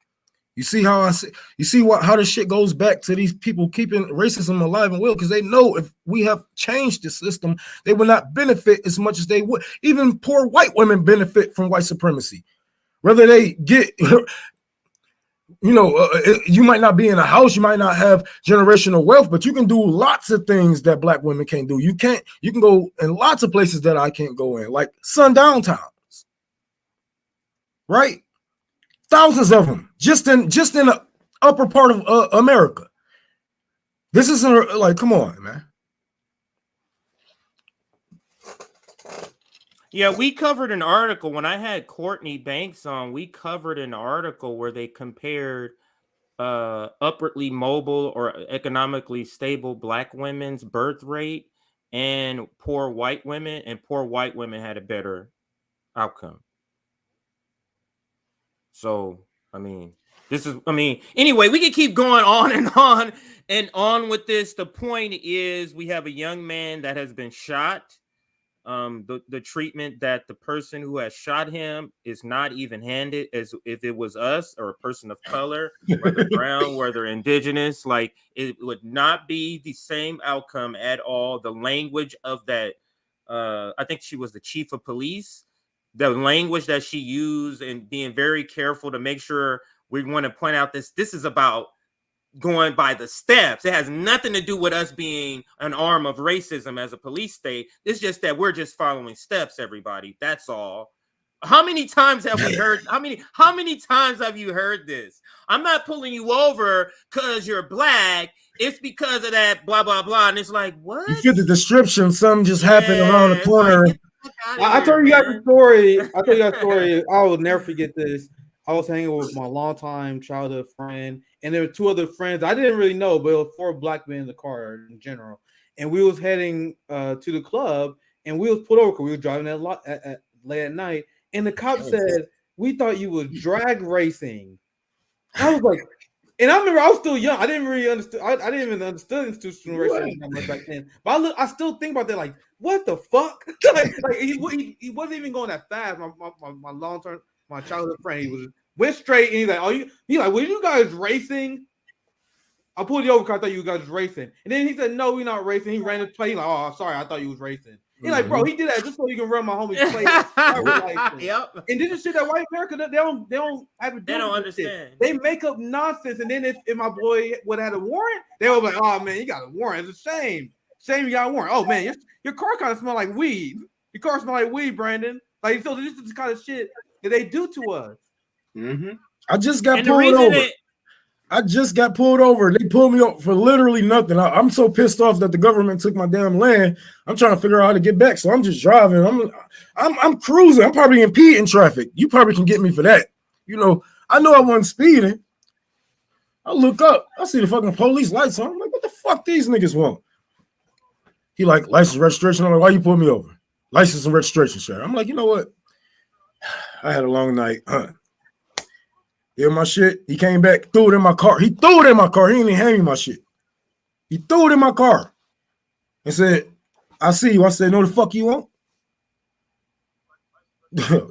F: You see how how the shit goes back to these people keeping racism alive and will, because they know if we have changed the system, they will not benefit as much as they would. Even poor white women benefit from white supremacy. Whether they get you might not be in a house, you might not have generational wealth, but you can do lots of things that black women can't do. You can go in lots of places that I can't go in, like sundown towns, right? Thousands of them, just in the upper part of America. This isn't like, come on, man.
B: Yeah, we covered an article when I had Courtney Banks on. We covered an article where they compared upwardly mobile or economically stable black women's birth rate and poor white women, and poor white women had a better outcome. So, anyway, we can keep going on and on with this. The point is, we have a young man that has been shot. The treatment that the person who has shot him is not even handed as if it was us or a person of color, whether brown, whether indigenous. Like, it would not be the same outcome at all. The language of that, I think she was the chief of police, the language that she used, and being very careful to make sure we want to point out this is about going by the steps. It has nothing to do with us being an arm of racism as a police state. It's just that we're just following steps, everybody. That's all. How many times have we heard? How many times have you heard this? I'm not pulling you over because you're black. It's because of that blah blah blah. And it's like, what?
F: You fit the description. Something just happened around the corner.
B: Like,
C: I told you guys a story. I will never forget this. I was hanging with my longtime childhood friend, and there were two other friends I didn't really know, but it was 4 black men in the car in general. And we was heading to the club, and we was pulled over because we were driving late at night. And the cop said, "We thought you was drag racing." I was like, And I remember I was still young. I didn't really understand. I didn't even understand institutional racism
D: Right.
C: that much back then. But I still think about that. Like, what the fuck? like he wasn't even going that fast. My long term, my childhood friend, he was went straight and he's like, were you guys racing? I pulled you over because I thought you guys was racing. And then he said, no, we're not racing. He ran his play. He's like, oh, sorry, I thought you was racing. He's like, bro, he did that just so you can run my homie's play.
B: Yep.
C: And this is shit that white America, they don't have to do.
B: They don't
C: with this
B: understand.
C: shit. They make up nonsense. And then if my boy would have had a warrant, they were like, oh man, you got a warrant. It's a shame. Shame you got a warrant. Oh man, your car kind of smell like weed. Your car smell like weed, Brandon. Like, so this is the kind of shit that they do to us.
D: Mm-hmm.
F: I just got
B: And the
F: pulled
B: reason
F: over.
B: it,
F: I just got pulled over. They pulled me up for literally nothing. I'm so pissed off that the government took my damn land. I'm trying to figure out how to get back. So I'm just driving. I'm cruising. I'm probably impeding traffic. You probably can get me for that. You know, I know I wasn't speeding. I look up. I see the fucking police lights on. I'm like, what the fuck these niggas want? He like, license registration. I'm like, why you pull me over? License and registration, sir. I'm like, you know what? I had a long night. Give my shit. He came back, threw it in my car. He threw it in my car. He didn't even hand me my shit. He threw it in my car and said, I see you. I said, no, the fuck you want?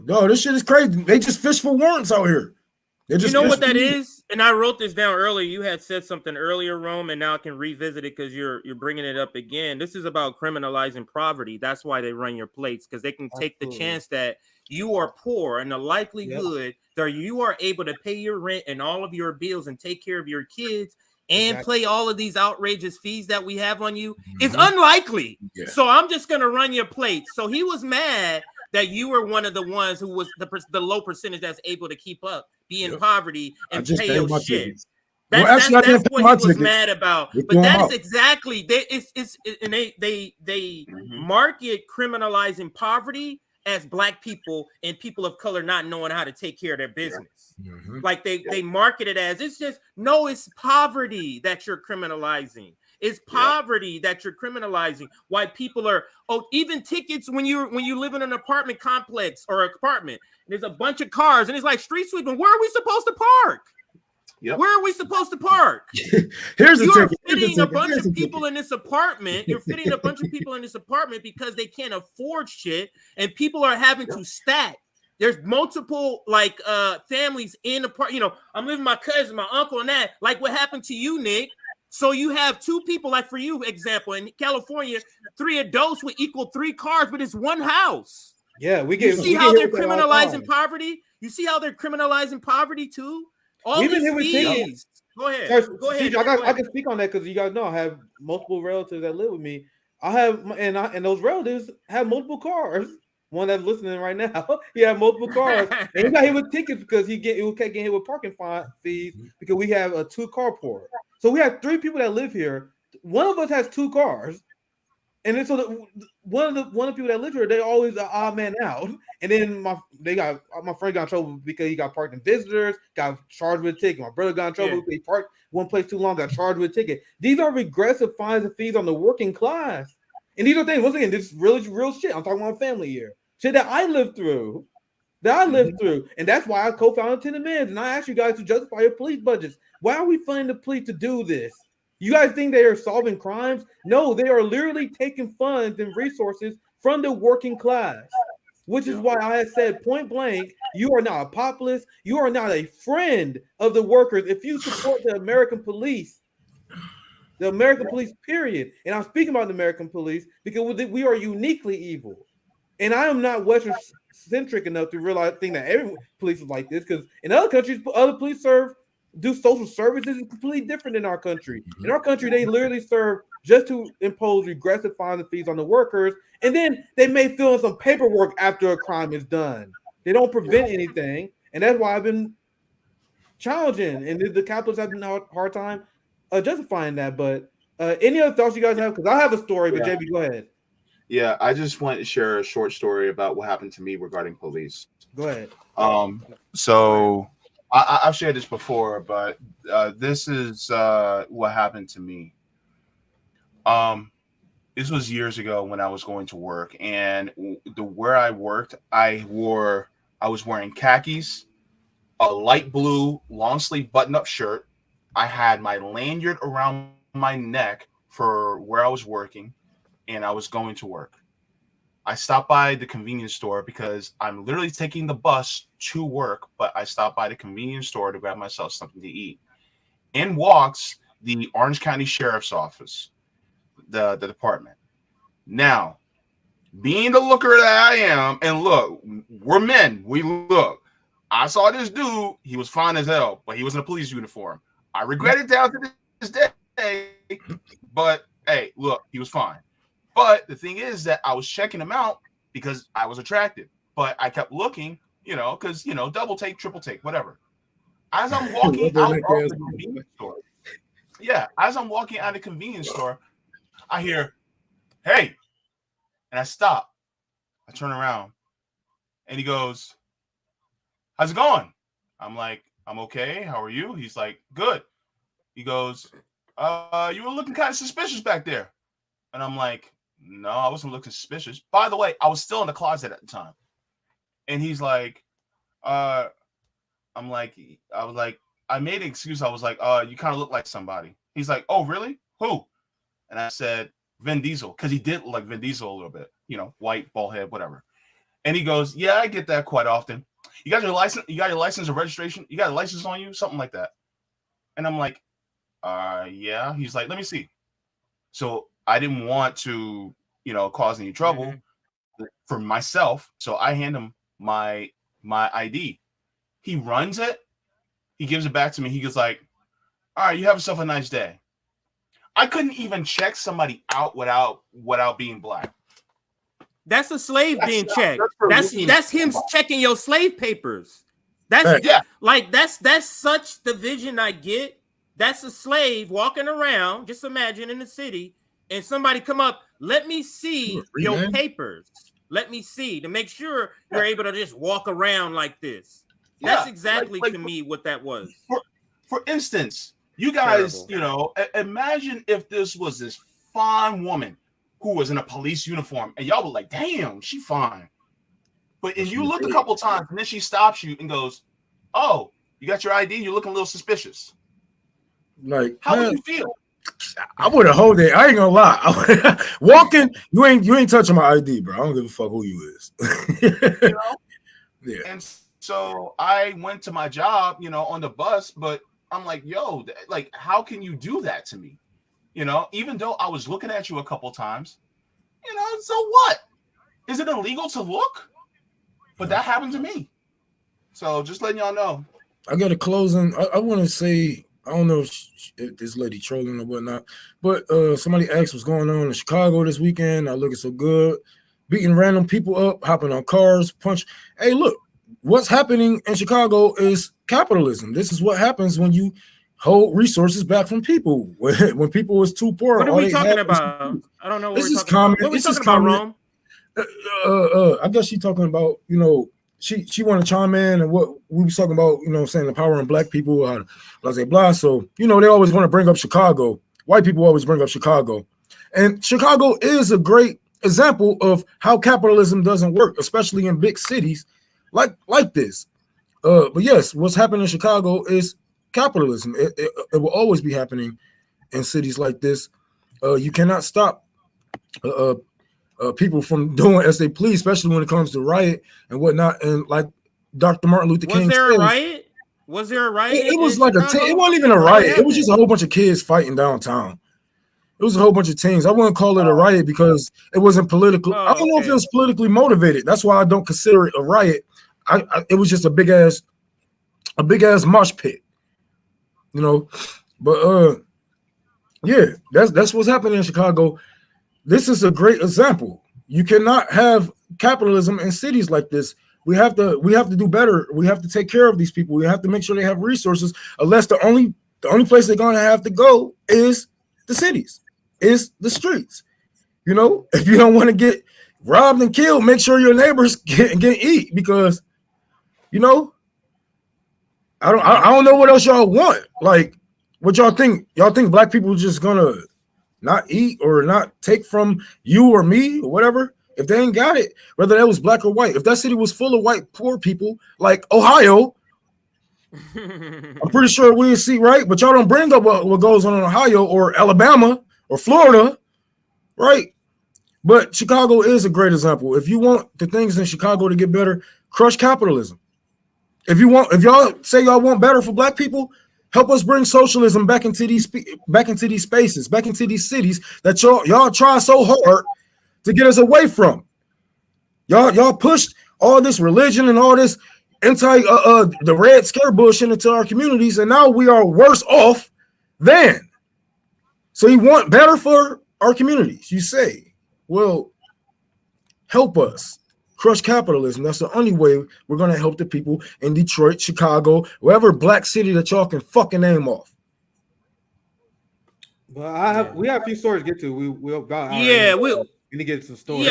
F: No, this shit is crazy. They just fish for warrants out here.
B: you know what that is? And I wrote this down earlier. You had said something earlier, Rome, and now I can revisit it because you're bringing it up again. This is about criminalizing poverty. That's why they run your plates, because they can take the chance that you are poor and the likelihood that you are able to pay your rent and all of your bills and take care of your kids and pay all of these outrageous fees that we have on you is unlikely. Yeah. So I'm just going to run your plate. So he was mad that you were one of the ones who was the low percentage that's able to keep up, be in poverty, and pay your shit. That's what he was mad about. But that is exactly they market criminalizing poverty as Black people and people of color not knowing how to take care of their business. Like they market it as it's poverty that you're criminalizing. It's poverty that you're criminalizing. Why people are even tickets when you live in an apartment complex or apartment. There's a bunch of cars and it's like street sweeping. Where are we supposed to park? Yep. Where are we supposed to park?
F: Here's the
B: You're fitting a bunch of people in this apartment. You're fitting a bunch of people in this apartment because they can't afford shit, and people are having to stack. There's multiple families in the you know, I'm living with my cousin, my uncle, and that. Like what happened to you, Nick. So you have two people, like for you, example, in California, 3 adults would equal 3 cars, but it's one house.
C: Yeah,
B: you see how they're criminalizing poverty? You see how they're criminalizing poverty too? All these fees. Go ahead. Go ahead.
C: I can speak on that because you guys know I have multiple relatives that live with me. I have and those relatives have multiple cars. One that's listening right now, he had multiple cars, and he got hit with tickets because he kept getting hit with parking fees because we have a 2-car port. So we have 3 people that live here. One of us has 2 cars, and then so one of the people that live here, they always an odd man out. And then my friend got in trouble because he got parked in visitors, got charged with a ticket. My brother got in trouble because he parked one place too long, got charged with a ticket. These are regressive fines and fees on the working class. And these are things, once again, this is real shit. I'm talking about family here. Shit that I lived through. And that's why I co-founded 10 Amends. And I asked you guys to justify your police budgets. Why are we funding the police to do this? You guys think they are solving crimes? No, they are literally taking funds and resources from the working class, which is why I had said point blank, you are not a populist. You are not a friend of the workers. If you support the American police, period. And I'm speaking about the American police because we are uniquely evil. And I am not Western centric enough to think that every police is like this, because in other countries, other police do social services is completely different in our country. In our country, they literally serve just to impose regressive fines and fees on the workers, and then they may fill in some paperwork after a crime is done. They don't prevent anything, and that's why I've been challenging, and the capitalists have been a hard time justifying that. But any other thoughts you guys have? Because I have a story, but JB, go ahead.
D: Yeah, I just want to share a short story about what happened to me regarding police.
C: Go ahead.
D: So I've shared this before, but this is what happened to me. This was years ago when I was going to work, and where I worked, I was wearing khakis, a light blue long sleeve button up shirt, I had my lanyard around my neck for where I was working, and I was going to work. I stopped by the convenience store because I'm literally taking the bus to work, but I stopped by the convenience store to grab myself something to eat. In walks the Orange County Sheriff's Office, the department. Now, being the looker that I am, and look, we're men, we look. I saw this dude, he was fine as hell, but he was in a police uniform. I regret it down to this day, but hey, look, he was fine. But the thing is that I was checking him out because I was attracted. But I kept looking, because, double take, triple take, whatever. As I'm walking out of the convenience store, as I'm walking out of the convenience store, I hear, hey, and I stop. I turn around, and he goes, how's it going? I'm like, I'm okay. How are you? He's like, good. He goes, you were looking kind of suspicious back there. And I'm like, no, I wasn't looking suspicious. By the way, I was still in the closet at the time. And he's like, I made an excuse. I was like, you kind of look like somebody. He's like, oh, really? Who? And I said, Vin Diesel, because he did look like Vin Diesel a little bit, white, bald head, whatever. And he goes, yeah, I get that quite often. You got your license? You got your license or registration? You got a license on you? Something like that. And I'm like, yeah. He's like, let me see. So I didn't want to, cause any trouble for myself. So I hand him my ID. He runs it. He gives it back to me. He goes like, all right, you have yourself a nice day. I couldn't even check somebody out without being black.
B: That's a slave being checked. That's him checking your slave papers. That's such the vision I get. That's a slave walking around. Just imagine in the city, and somebody come up. Let me see your papers. Let me see to make sure you're able to just walk around like this. That's exactly to me what that was.
D: For instance, you guys, imagine if this was this fine woman who was in a police uniform, and y'all were like, "Damn, she fine." But if you looked a couple times, and then she stops you and goes, "Oh, you got your ID? You're looking a little suspicious."
F: Like,
D: how would you feel?
F: I would have hold it. I ain't gonna lie. Walking, you ain't touching my ID, bro. I don't give a fuck who you is.
D: Yeah. And so I went to my job, on the bus, but I'm like, yo, like, how can you do that to me? Even though I was looking at you a couple times, so what? Is it illegal to look? But that happened to me. So just letting y'all know.
F: I got a closing. I want to say, I don't know if this lady trolling or whatnot, but somebody asked what's going on in Chicago this weekend. Not looking so good. Beating random people up, hopping on cars, punch. Hey, look, what's happening in Chicago is capitalism. This is what happens when you hold resources back from people. When people is too poor.
B: What are we talking about? I don't know what we're talking about. What are we talking about, Rome?
F: I guess she's talking about, she want to chime in and what we was talking about, saying the power in black people, blah, blah, blah. So, they always want to bring up Chicago. White people always bring up Chicago. And Chicago is a great example of how capitalism doesn't work, especially in big cities like this. But yes, what's happening in Chicago is capitalism. It will always be happening in cities like this. You cannot stop people from doing as they please, especially when it comes to riot and whatnot. And like Dr. Martin Luther King
B: said,
F: a
B: riot? Was there a riot?
F: It was like it wasn't even a riot. It was just a whole bunch of kids fighting downtown. It was a whole bunch of teens. I wouldn't call it a riot because it wasn't political. I don't know if it was politically motivated. That's why I don't consider it a riot. It was just a big ass mosh pit, But yeah, that's what's happening in Chicago. This is a great example. You cannot have capitalism in cities like this. We have to do better. We have to take care of these people. We have to make sure they have resources. Unless the only place they're gonna have to go is the cities, is the streets. If you don't want to get robbed and killed, make sure your neighbors can eat, because I don't know what else y'all want. Like, what y'all think? Y'all think black people just gonna not eat or not take from you or me or whatever if they ain't got it, whether that was black or white? If that city was full of white poor people like Ohio, I'm pretty sure we'll see, right? But y'all don't bring up what goes on in Ohio or Alabama or Florida, right? But Chicago is a great example. If you want the things in Chicago to get better, crush capitalism. If y'all say y'all want better for Black people, help us bring socialism back into these spaces, back into these cities that y'all try so hard to get us away from. Y'all pushed all this religion and all this the red scare bullshit into our communities, and now we are worse off than. So you want better for our communities. You say, well, help us crush capitalism. That's the only way we're going to help the people in Detroit, Chicago, wherever Black city that y'all can fucking name off.
C: But we have a few stories to get to. We about
B: we
C: need to get some stories.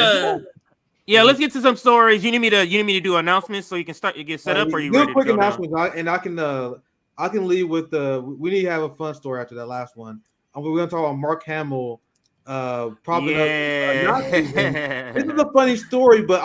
B: Yeah, let's get to some stories. You need me to do announcements so you can get set up, or you ready
C: quick
B: to go
C: announcements, and I can lead with we need to have a fun story after that last one. We're going to talk about Mark Hamill propping up Nazism. This is a funny story, but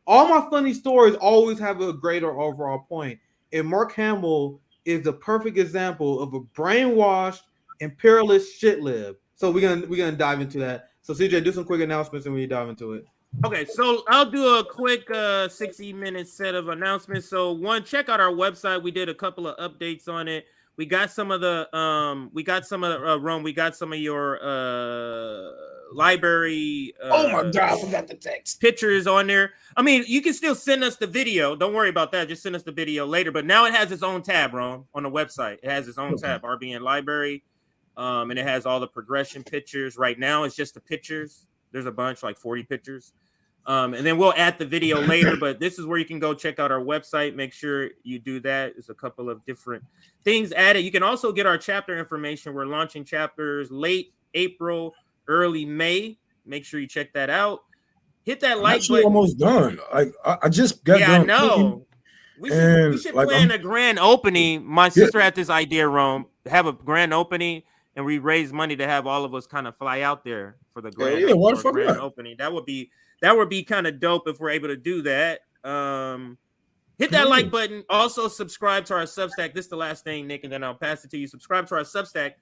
C: all my funny stories always have a greater overall point. And Mark Hamill is the perfect example of a brainwashed imperialist shit lib. So we're gonna dive into that. So CJ, do some quick announcements and we dive into it.
B: Okay, so I'll do a quick 60-minute set of announcements. So one, check out our website. We did a couple of updates on it. We got some of the we got some of your library
F: oh my god, I forgot the text
B: pictures on there. I mean, you can still send us the video. Don't worry about that. Just send us the video later. But now it has its own tab, Ron, on the website. It has its own tab, RBN Library. And it has all the progression pictures. Right now, it's just the pictures. There's a bunch, like 40 pictures. And then we'll add the video later, but this is where you can go check out our website. Make sure you do that. There's a couple of different things added. You can also get our chapter information. We're launching chapters late April, early May. Make sure you check that out. Hit that like button.
F: Almost done. I just got done.
B: I know. We should plan a grand opening. My sister had this idea, Rome. Have a grand opening, and we raise money to have all of us kind of fly out there for the grand, grand opening. That would be kind of dope if we're able to do that. Hit that like button. Also, subscribe to our Substack. This is the last thing, Nick, and then I'll pass it to you. Subscribe to our Substack.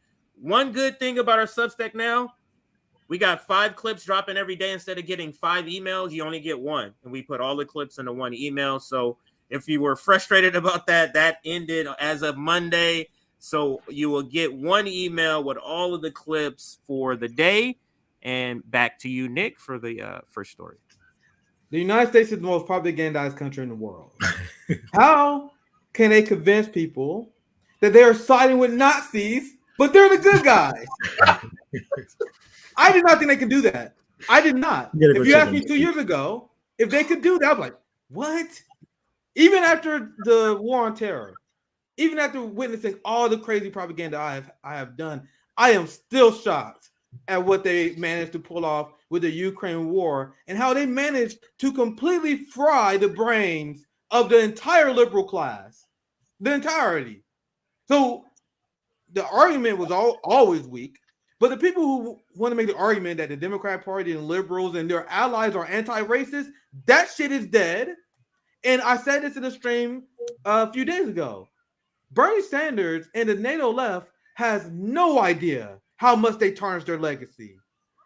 B: One good thing about our Substack now, we got 5 clips dropping every day. Instead of getting 5 emails, you only get 1. And we put all the clips into 1 email. So if you were frustrated about that, that ended as of Monday. So you will get 1 email with all of the clips for the day. And back to you, Nick, for the first story.
C: The United States is the most propagandized country in the world. How can they convince people that they are siding with Nazis, but they're the good guys? I did not think they could do that. I did not. If you asked me 2 years ago, if they could do that, I'm like, what? Even after the war on terror, even after witnessing all the crazy propaganda I have done, I am still shocked at what they managed to pull off with the Ukraine war and how they managed to completely fry the brains of the entire liberal class, the entirety. So the argument was always weak, but the people who want to make the argument that the Democrat Party and liberals and their allies are anti-racist, that shit is dead. And I said this in a stream a few days ago. Bernie Sanders and the NATO left has no idea how much they tarnished their legacy.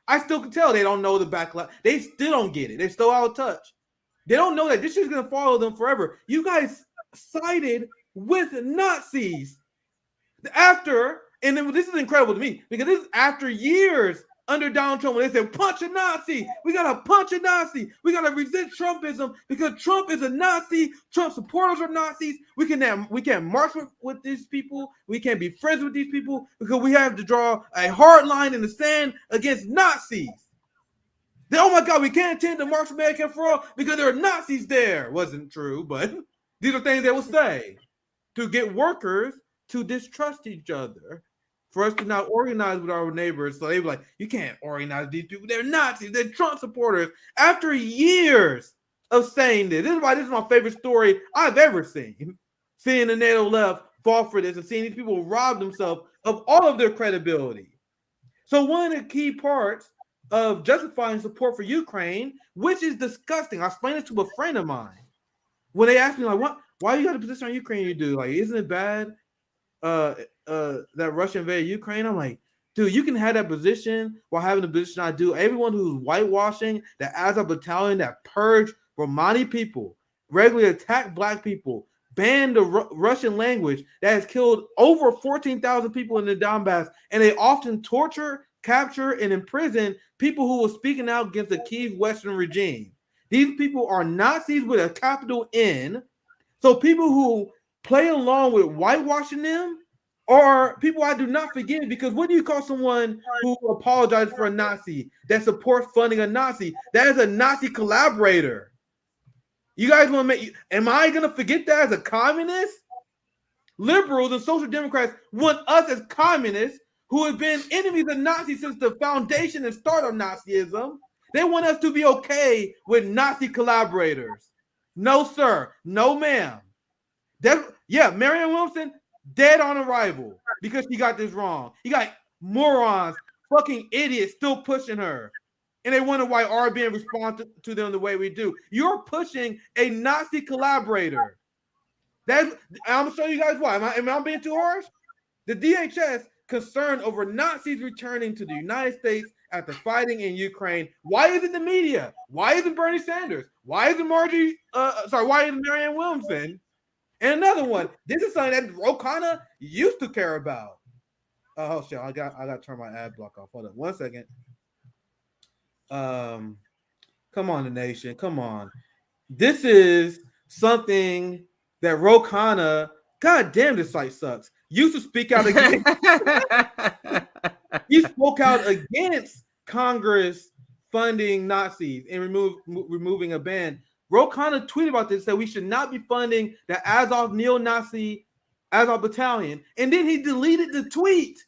C: I still can tell they don't know the backlash. They still don't get it. They're still out of touch. They don't know that this shit's going to follow them forever. You guys sided with Nazis after, and then this is incredible to me, because this is after years under Donald Trump when they said, punch a Nazi. We got to punch a Nazi. We got to resist Trumpism because Trump is a Nazi. Trump supporters are Nazis. We can't march with these people. We can't be friends with these people because we have to draw a hard line in the sand against Nazis. Oh my God, we can't attend the March for America for All because there are Nazis there. Wasn't true, but these are things they will say to get workers to distrust each other. For us to not organize with our neighbors. So they were like, you can't organize these people. They're Nazis. They're Trump supporters. After years of saying this is why this is my favorite story I've ever seen. Seeing the NATO left fall for this and seeing these people rob themselves of all of their credibility. So one of the key parts of justifying support for Ukraine, which is disgusting. I explained this to a friend of mine. When they ask me like, what? Why you got a position on Ukraine? You do like, isn't it bad? That Russia invaded Ukraine. I'm like, dude, you can have that position while having the position I do. Everyone who's whitewashing the Azov battalion that purged Romani people, regularly attacked black people, banned the Russian language, that has killed over 14,000 people in the Donbass, and they often torture, capture, and imprison people who were speaking out against the Kyiv Western regime. These people are Nazis with a capital N. So people who play along with whitewashing them are people I do not forgive, because what do you call someone who apologizes for a Nazi, that supports funding a Nazi? That is a Nazi collaborator. You guys want to make, am I going to forget that as a communist? Liberals and social democrats want us as communists who have been enemies of Nazis since the foundation and start of Nazism. They want us to be okay with Nazi collaborators. No, sir. No, ma'am. Marianne Williamson, dead on arrival because she got this wrong. You got morons, fucking idiots still pushing her. And they wonder why RBN responds to them the way we do. You're pushing a Nazi collaborator. I'm going to show you guys why. Am I being too harsh? The DHS concerned over Nazis returning to the United States after fighting in Ukraine. Why isn't the media? Why isn't Bernie Sanders? Why isn't why isn't Marianne Williamson? And another one, this is something that Ro Khanna used to care about. Oh shit, I got to turn my ad block off. Hold on 1 second. Come on, the nation. Come on. This is something that Ro Khanna, god damn, this site sucks, used to speak out against. He spoke out against Congress funding Nazis and removing a ban. Ro Khanna tweeted about this, that we should not be funding the Azov neo-Nazi Azov battalion, and then he deleted the tweet.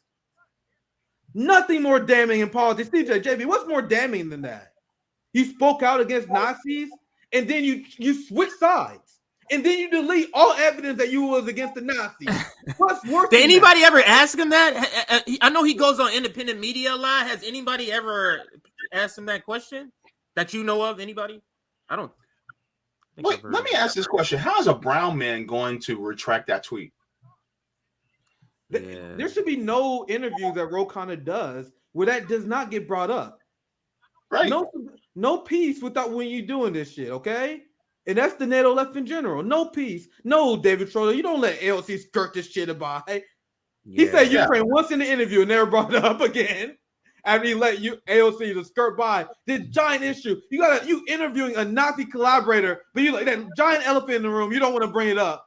C: Nothing more damning in politics. JB, what's more damning than that? You spoke out against Nazis, and then you switch sides, and then you delete all evidence that you was against the Nazis. What's worse?
B: Did anybody ever ask him that? I know he goes on independent media a lot. Has anybody ever asked him that question that you know of? Anybody? I don't.
D: Wait, let me ask this question: how is a brown man going to retract that tweet?
B: Yeah.
C: There should be no interviews that Ro Khanna does where that does not get brought up.
D: Right.
C: No peace without when you're doing this shit, okay? And that's the NATO left in general. No peace. No, David Schroeder, you don't let AOC skirt this shit by. He said Ukraine once in the interview and never brought it up again. After he let AOC to skirt by this giant issue. You interviewing a Nazi collaborator, but you like that giant elephant in the room, you don't want to bring it up.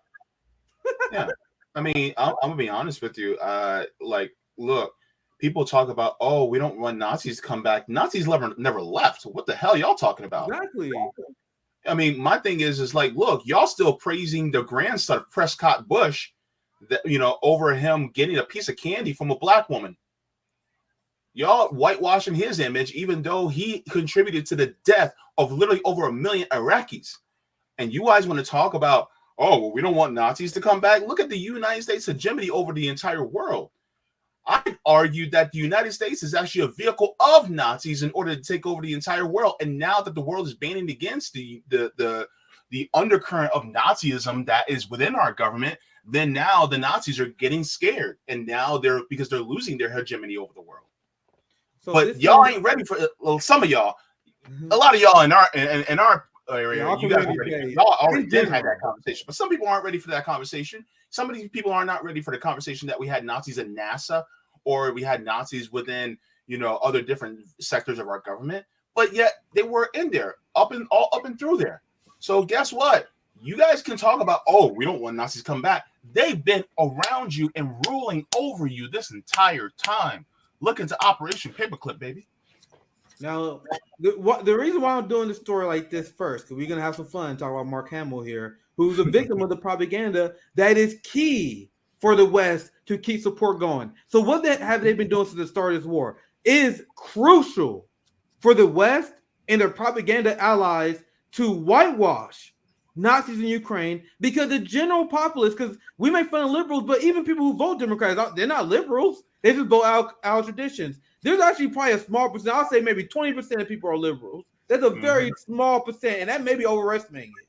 D: Yeah. I mean, I'm gonna be honest with you. Look, people talk about, oh, we don't want Nazis to come back. Nazis never left. What the hell y'all talking about?
C: Exactly.
D: I mean, my thing is like, look, y'all still praising the grandson of Prescott Bush, that over him getting a piece of candy from a black woman. Y'all whitewashing his image, even though he contributed to the death of literally over 1 million Iraqis. And you guys want to talk about, oh, well, we don't want Nazis to come back. Look at the United States hegemony over the entire world. I argue that the United States is actually a vehicle of Nazis in order to take over the entire world. And now that the world is banding against the undercurrent of Nazism that is within our government, then now the Nazis are getting scared. And now because they're losing their hegemony over the world. So but y'all ain't ready for some of y'all. A lot of y'all in our area, you guys are ready. Y'all already did have that conversation, but some people aren't ready for that conversation. Some of these people are not ready for the conversation that we had Nazis in NASA, or we had Nazis within, other different sectors of our government, but yet they were in there, up and through there. So guess what? You guys can talk about, oh, we don't want Nazis to come back. They've been around you and ruling over you this entire time. Look into Operation Paperclip, baby.
C: Now, the reason why I'm doing this story like this first, because we're going to have some fun and talk about Mark Hamill here, who's a victim of the propaganda that is key for the West to keep support going. So what have they been doing since the start of this war? It is crucial for the West and their propaganda allies to whitewash Nazis in Ukraine, because the general populace, because we make fun of liberals, but even people who vote Democrats, they're not liberals. They just vote our traditions. There's actually probably a small percent. I'll say maybe 20% of people are liberals. That's a very small percent, and that may be overestimating it.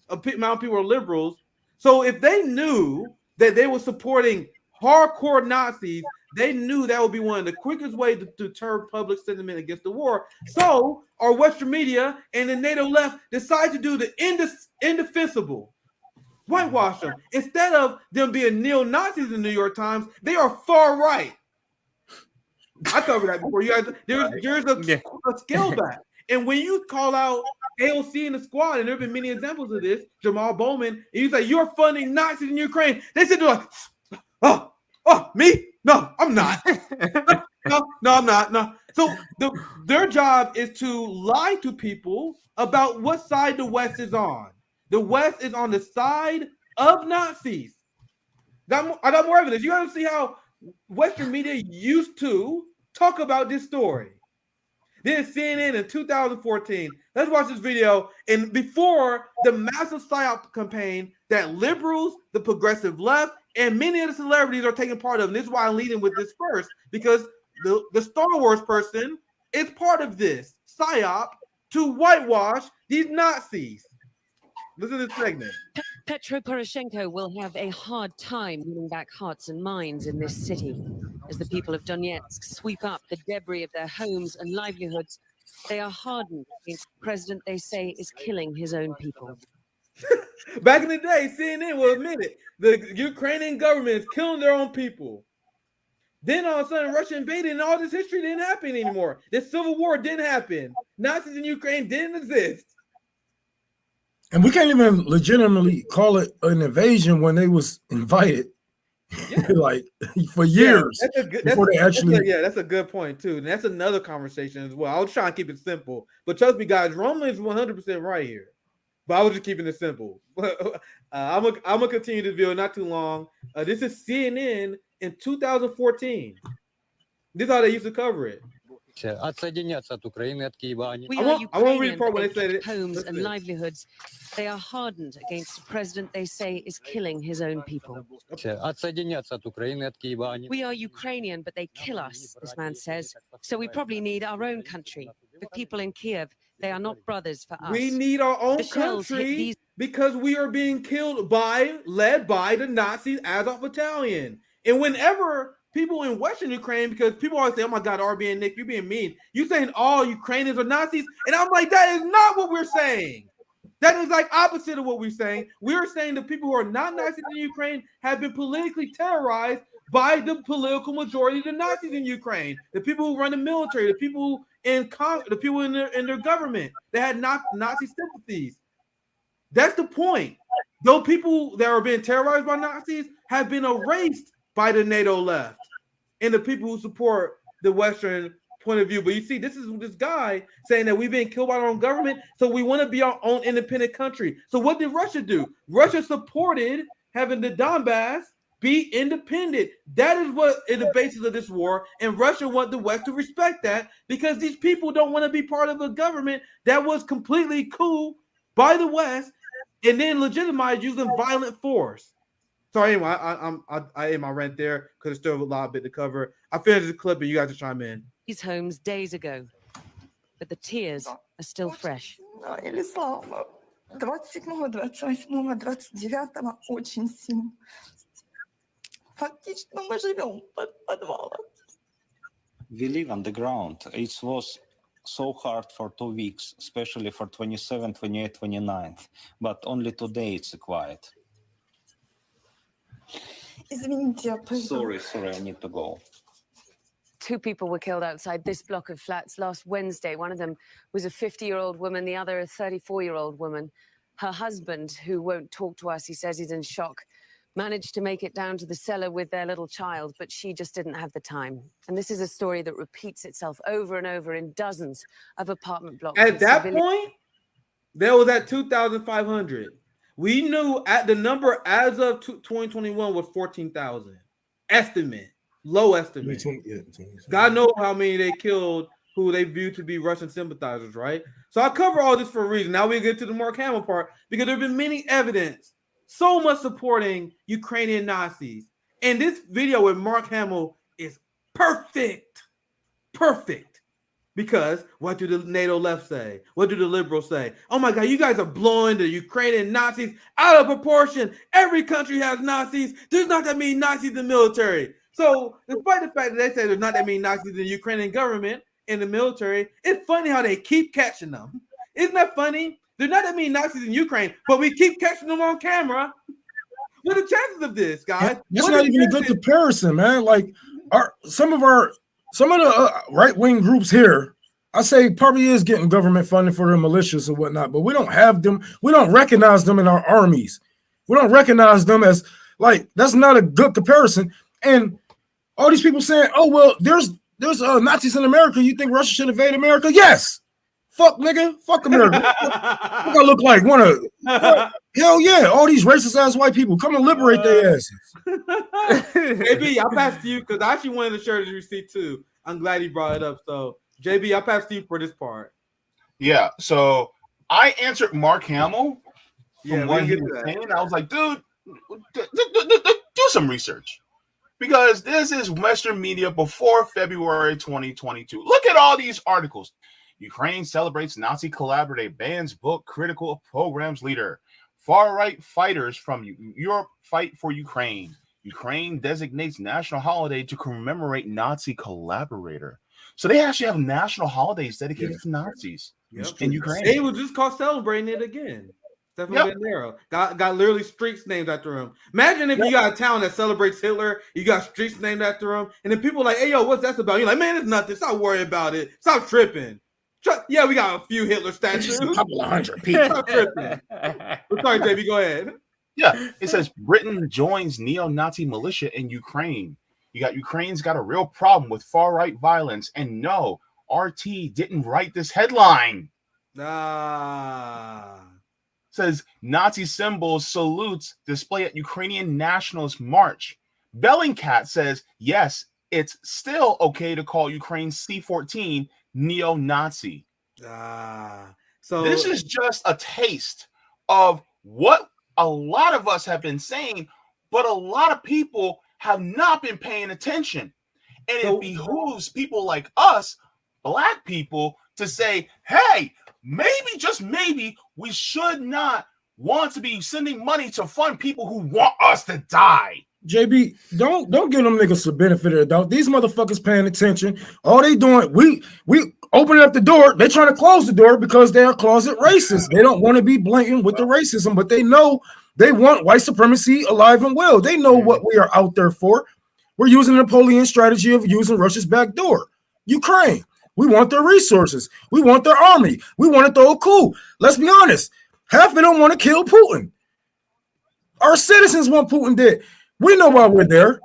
C: amount of people are liberals. So if they knew that they were supporting hardcore Nazis, they knew that would be one of the quickest ways to deter public sentiment against the war. So our Western media and the NATO left decide to do the indefensible. Whitewash them. Instead of them being neo-Nazis in the New York Times, they are far right. I covered that before. You guys, there's a scale back. And when you call out AOC in the squad, and there have been many examples of this, Jamal Bowman, and you say you're funding Nazis in Ukraine, they said they're like, oh, me? No, I'm not. No, I'm not. No. So their job is to lie to people about what side the West is on. The West is on the side of Nazis. I got more evidence. You got to see how Western media used to talk about this story. Then CNN in 2014. Let's watch this video. And before the massive psyop campaign that liberals, the progressive left, and many of the celebrities are taking part of. And this is why I'm leading with this first, because the Star Wars person is part of this psyop to whitewash these Nazis. Listen to this segment.
H: Petro Poroshenko will have a hard time winning back hearts and minds in this city. As the people of Donetsk sweep up the debris of their homes and livelihoods, they are hardened against the president they say is killing his own people.
C: Back in the day, CNN will admit it. The Ukrainian government is killing their own people. Then all of a sudden, Russia invaded, and all this history didn't happen anymore. This civil war didn't happen. Nazis in Ukraine didn't exist.
F: And we can't even legitimately call it an invasion when they was invited, like for years.
C: Yeah, that's a good point too. And that's another conversation as well. I was trying to keep it simple, but trust me, guys, Roman is 100% right here. But I was just keeping it simple. I'm gonna continue this video, not too long. This is CNN in 2014. This is how they used to cover it.
H: We are
C: Ukrainian,
H: but they keep homes and livelihoods. They are hardened against the president they say is killing his own people. We are Ukrainian, but they kill us, this man says. So we probably need our own country. The people in Kiev, they are not brothers for us.
C: We need our own country because we are being led by the Nazis as a battalion. And whenever people in Western Ukraine, because people always say, oh my God, RB and Nick, you're being mean. You're saying all Ukrainians are Nazis. And I'm like, that is not what we're saying. That is like opposite of what we're saying. We're saying the people who are not Nazis in Ukraine have been politically terrorized by the political majority of the Nazis in Ukraine. The people who run the military, the people in their government that had Nazi sympathies. That's the point. Those people that are being terrorized by Nazis have been erased by the NATO left and the people who support the Western point of view. But you see, this is this guy saying that we've been killed by our own government, so we want to be our own independent country. So what did Russia do? Russia supported having the Donbass be independent. That is what is the basis of this war, and Russia wants the West to respect that because these people don't want to be part of a government that was completely cool by the West and then legitimized using violent force. So anyway, I end my rant there because there's still a lot of bit to cover. I finished the clip, and you guys to chime in.
H: These homes days ago, but the tears are still fresh.
I: Или слава. 27-го, 28-го, 29-го очень сильно. Фактически мы живем под подвалом.
J: We live on the ground. It was so hard for 2 weeks, especially for 27, 28, 29th. But only today it's quiet.
I: Извините, я пойду.
J: Sorry, I need to go.
H: 2 people were killed outside this block of flats last Wednesday. One of them was a 50-year-old woman, the other a 34-year-old woman. Her husband, who won't talk to us, he says he's in shock, managed to make it down to the cellar with their little child, but she just didn't have the time. And this is a story that repeats itself over and over in dozens of apartment blocks.
C: At that point, there was at 2,500. We knew at the number as of 2021 was 14,000. Estimate. Low estimate. God knows how many they killed who they viewed to be Russian sympathizers, right? So I cover all this for a reason. Now we get to the Mark Hamill part because there have been many evidence, so much supporting Ukrainian Nazis. And this video with Mark Hamill is perfect. Perfect. Because what do the NATO left say? What do the liberals say? Oh my God, you guys are blowing the Ukrainian Nazis out of proportion. Every country has Nazis. There's not that many Nazis in the military. So despite the fact that they say there's not that many Nazis in the Ukrainian government, in the military, it's funny how they keep catching them. Isn't that funny? There's not that many Nazis in Ukraine, but we keep catching them on camera. What are the chances of this, guys?
F: That's
C: What
F: not
C: are the
F: even a good
C: chances?
F: comparison, man. Like some of the right-wing groups here, I say probably is getting government funding for their militias or whatnot, but we don't have them. We don't recognize them in our armies. We don't recognize them as like that's not a good comparison. And all these people saying, "Oh well, there's Nazis in America. You think Russia should invade America?" Yes. Fuck nigga. Fuck America. What I look like? Hell yeah! All these racist ass white people come and liberate their asses.
C: JB, I'll pass to you because I actually wanted to share the receipt too. I'm glad you brought it up. So, JB, I'll pass to you for this part.
D: Yeah. So I answered Mark Hamill from what he
C: we'll
D: was saying. I was like, dude, do some research. Because this is Western media before February 2022. Look at all these articles. Ukraine celebrates Nazi collaborator, bans book critical of program's leader. Far-right fighters from Europe fight for Ukraine. Ukraine designates national holiday to commemorate Nazi collaborator. So they actually have national holidays dedicated to Nazis in Ukraine.
C: They was just called celebrating it again. Stefan Bandera got literally streets named after him. Imagine if you got a town that celebrates Hitler, you got streets named after him, and then people are like, "Hey, yo, what's that about?" You're like, "Man, it's nothing. Stop worrying about it. Stop tripping." Yeah, we got a few Hitler statues.
F: A couple of hundred people.
C: Stop tripping. Sorry, JB, go ahead.
D: Yeah, it says Britain joins neo-Nazi militia in Ukraine. You got Ukraine's got a real problem with far-right violence, and no, RT didn't write this headline. Says Nazi symbols, salutes display at Ukrainian nationalist march. Bellingcat says, yes, it's still okay to call Ukraine C-14 neo-Nazi.
C: So
D: this is just a taste of what a lot of us have been saying, but a lot of people have not been paying attention. And it behooves people like us, Black people, to say, hey, maybe, just maybe, we should not want to be sending money to fund people who want us to die.
F: JB, don't give them niggas the benefit of the doubt. These motherfuckers paying attention. All they doing, we opening up the door. They trying to close the door because they are closet racists. They don't want to be blatant with the racism, but they know they want white supremacy alive and well. They know what we are out there for. We're using the Napoleon strategy of using Russia's back door. Ukraine. We want their resources. We want their army. We want to throw a coup. Let's be honest. Half of them want to kill Putin. Our citizens want Putin dead. We know why we're there.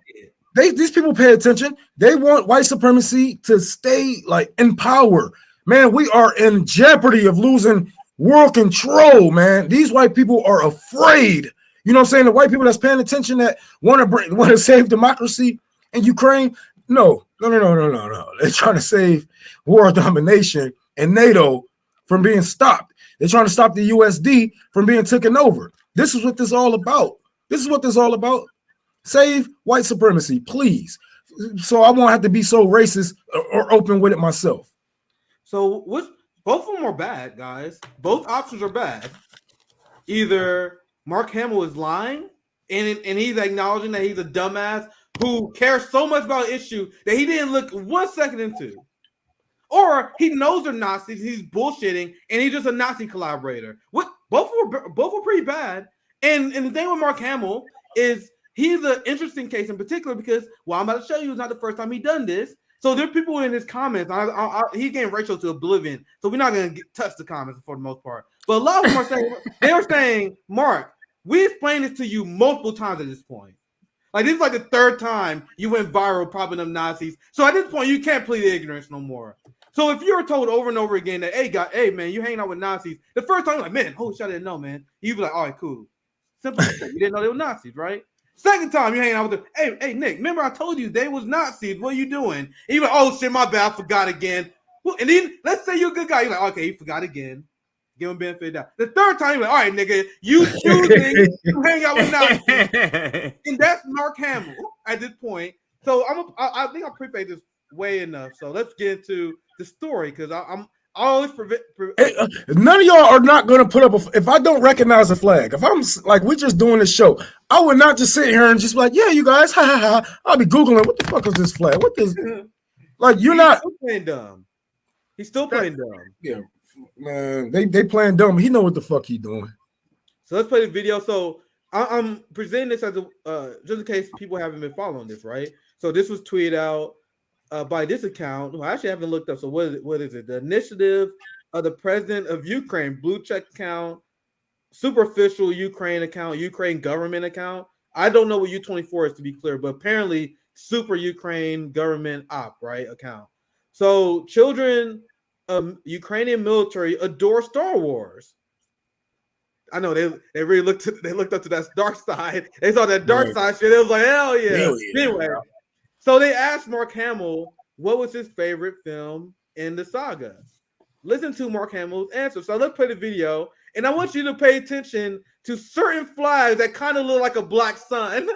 F: These people pay attention. They want white supremacy to stay like in power. Man, we are in jeopardy of losing world control, man. These white people are afraid. You know what I'm saying? The white people that's paying attention that want to save democracy in Ukraine. No. They're trying to save world domination and NATO from being stopped. They're trying to stop the USD from being taken over. This is what this is all about. Save white supremacy, please. So I won't have to be so racist or open with it myself.
C: So both of them are bad, guys. Both options are bad. Either Mark Hamill is lying and he's acknowledging that he's a dumbass who cares so much about an issue that he didn't look 1 second into. Or he knows they're Nazis, he's bullshitting, and he's just a Nazi collaborator. Both were pretty bad. And the thing with Mark Hamill is he's an interesting case in particular because what I'm about to show you is not the first time he's done this. So there are people in his comments. He's getting racial to oblivion, so we're not going to touch the comments for the most part. But a lot of them are saying, they were saying, Mark, we explained this to you multiple times at this point. Like, this is like the third time you went viral propping up Nazis. So at this point, you can't plead ignorance no more. So if you were told over and over again that, hey, man, you hanging out with Nazis, the first time you're like, man, holy shit, I didn't know, man. You'd be like, all right, cool. Simple. You didn't know they were Nazis, right? Second time you hanging out with them, hey, Nick, remember I told you they was Nazis. What are you doing? And you're like, oh shit, my bad, I forgot again. Well, and then let's say you're a good guy. You're like, okay, you forgot again. Give him benefit of the doubt. The third time, you're like, all right, nigga, you choosing to hang out with Nazis. And that's Mark Hamill at this point. So I think I'll preface this way enough. So let's get into the story because I always
F: Hey, none of y'all are not going to put up if I don't recognize a flag. If I'm like, we're just doing this show, I would not just sit here and just be like, yeah, you guys, ha ha ha. I'll be Googling, what the fuck is this flag? What this? Like, you're not
C: still playing dumb. He's still playing dumb.
F: Yeah, man, they playing dumb. He know what the fuck he doing.
C: So let's play the video. So I'm presenting this as a just in case people haven't been following this, right? So this was tweeted out by this account, who I actually haven't looked up. So what is it? The Initiative of the President of Ukraine, blue check account, superficial Ukraine account, Ukraine government account. I don't know what U24 is, to be clear, but apparently super Ukraine government op, right, account. So children of Ukrainian military adore Star Wars. I know they really looked up to that dark side. They saw that dark side shit. It was like, hell yeah. Anyway, so they asked Mark Hamill what was his favorite film in the saga. Listen to Mark Hamill's answer. So let's play the video, and I want you to pay attention to certain flags that kind of look like a black sun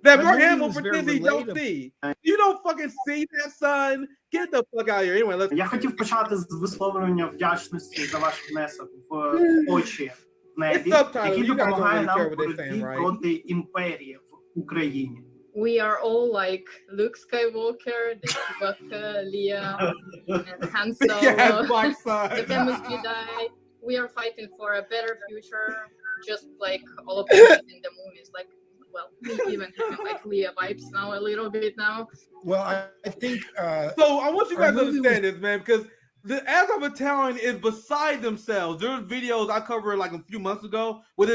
C: that Mark Hamill pretends he don't see. You don't fucking see that sun. Get the fuck out of here. Anyway, let's.
K: Я хотів почати з висловлювання вдячності за ваш внесок в очі небі, який допомагає нам в боротьбі проти імперії в Україні.
E: We are all like Luke Skywalker, the Chewbacca, Leia, and Han Solo, the famous Jedi. We are fighting for a better future, just like all of us in the movies. Like, well, me even having like Leia vibes now a little bit now.
L: Well, I think.
C: So I want you guys to understand this, man, because the Azov Battalion is beside themselves. There's videos I covered like a few months ago with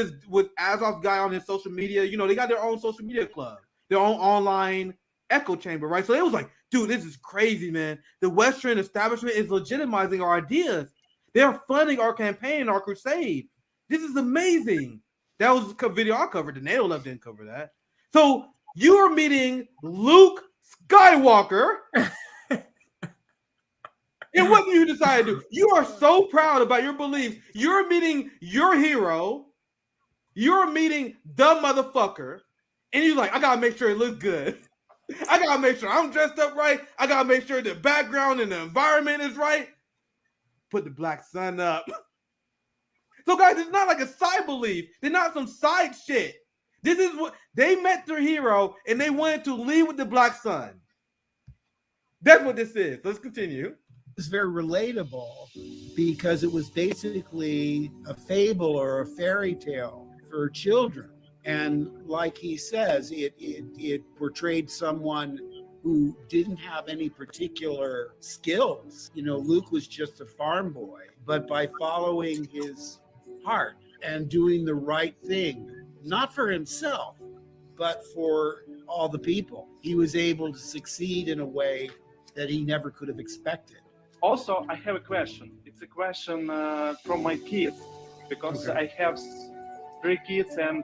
C: Azov guy on his social media. You know, they got their own social media club, their own online echo chamber, right? So it was like, dude, this is crazy, man. The Western establishment is legitimizing our ideas. They're funding our campaign, our crusade. This is amazing. That was a video I covered. The NATO Left didn't cover that. So you are meeting Luke Skywalker. And what do you decide to do? You are so proud about your beliefs. You're meeting your hero. You're meeting the motherfucker. And you're like, I gotta make sure it looks good. I gotta make sure I'm dressed up right. I gotta make sure the background and the environment is right. Put the black sun up. So guys, it's not like a side belief. They're not some side shit. This is what they met their hero and they wanted to lead with the black sun. That's what this is. Let's continue.
L: It's very relatable because it was basically a fable or a fairy tale for children. And like he says, it portrayed someone who didn't have any particular skills. You know, Luke was just a farm boy, but by following his heart and doing the right thing, not for himself, but for all the people, he was able to succeed in a way that he never could have expected.
M: Also, I have a question. It's a question from my kids, because I have 3 kids, and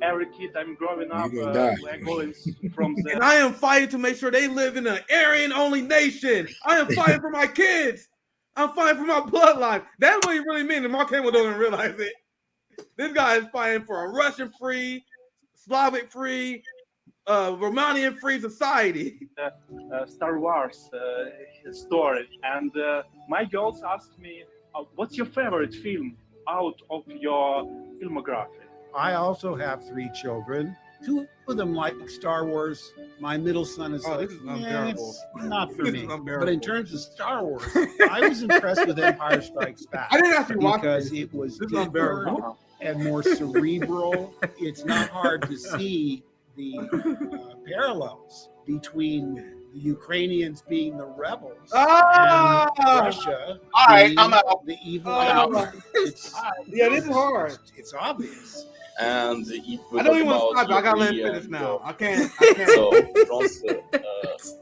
M: every kid I'm growing up, we're going from the...
C: And I am fighting to make sure they live in an Aryan-only nation. I am fighting for my kids. I'm fighting for my bloodline. That's what he really means, and Mark Hamill doesn't realize it. This guy is fighting for a Russian-free, Slavic-free, Romanian-free society.
M: Star Wars story, and my girls asked me, what's your favorite film out of your filmography?
L: I also have 3 children. 2 of them like Star Wars. My middle son is like,
C: this is unbearable.
L: It's not for me.
C: Unbearable.
L: But in terms of Star Wars, I was impressed with Empire Strikes Back.
C: I didn't have to watch
L: because it was deeper and more cerebral. It's not hard to see the parallels between the Ukrainians being the rebels and Russia being the evil ally.
C: Yeah, this is hard.
L: It's obvious.
N: And if we
C: I don't even
N: talk
C: want to stop. I gotta let him
N: Ukraine,
C: finish now. I can't.
N: So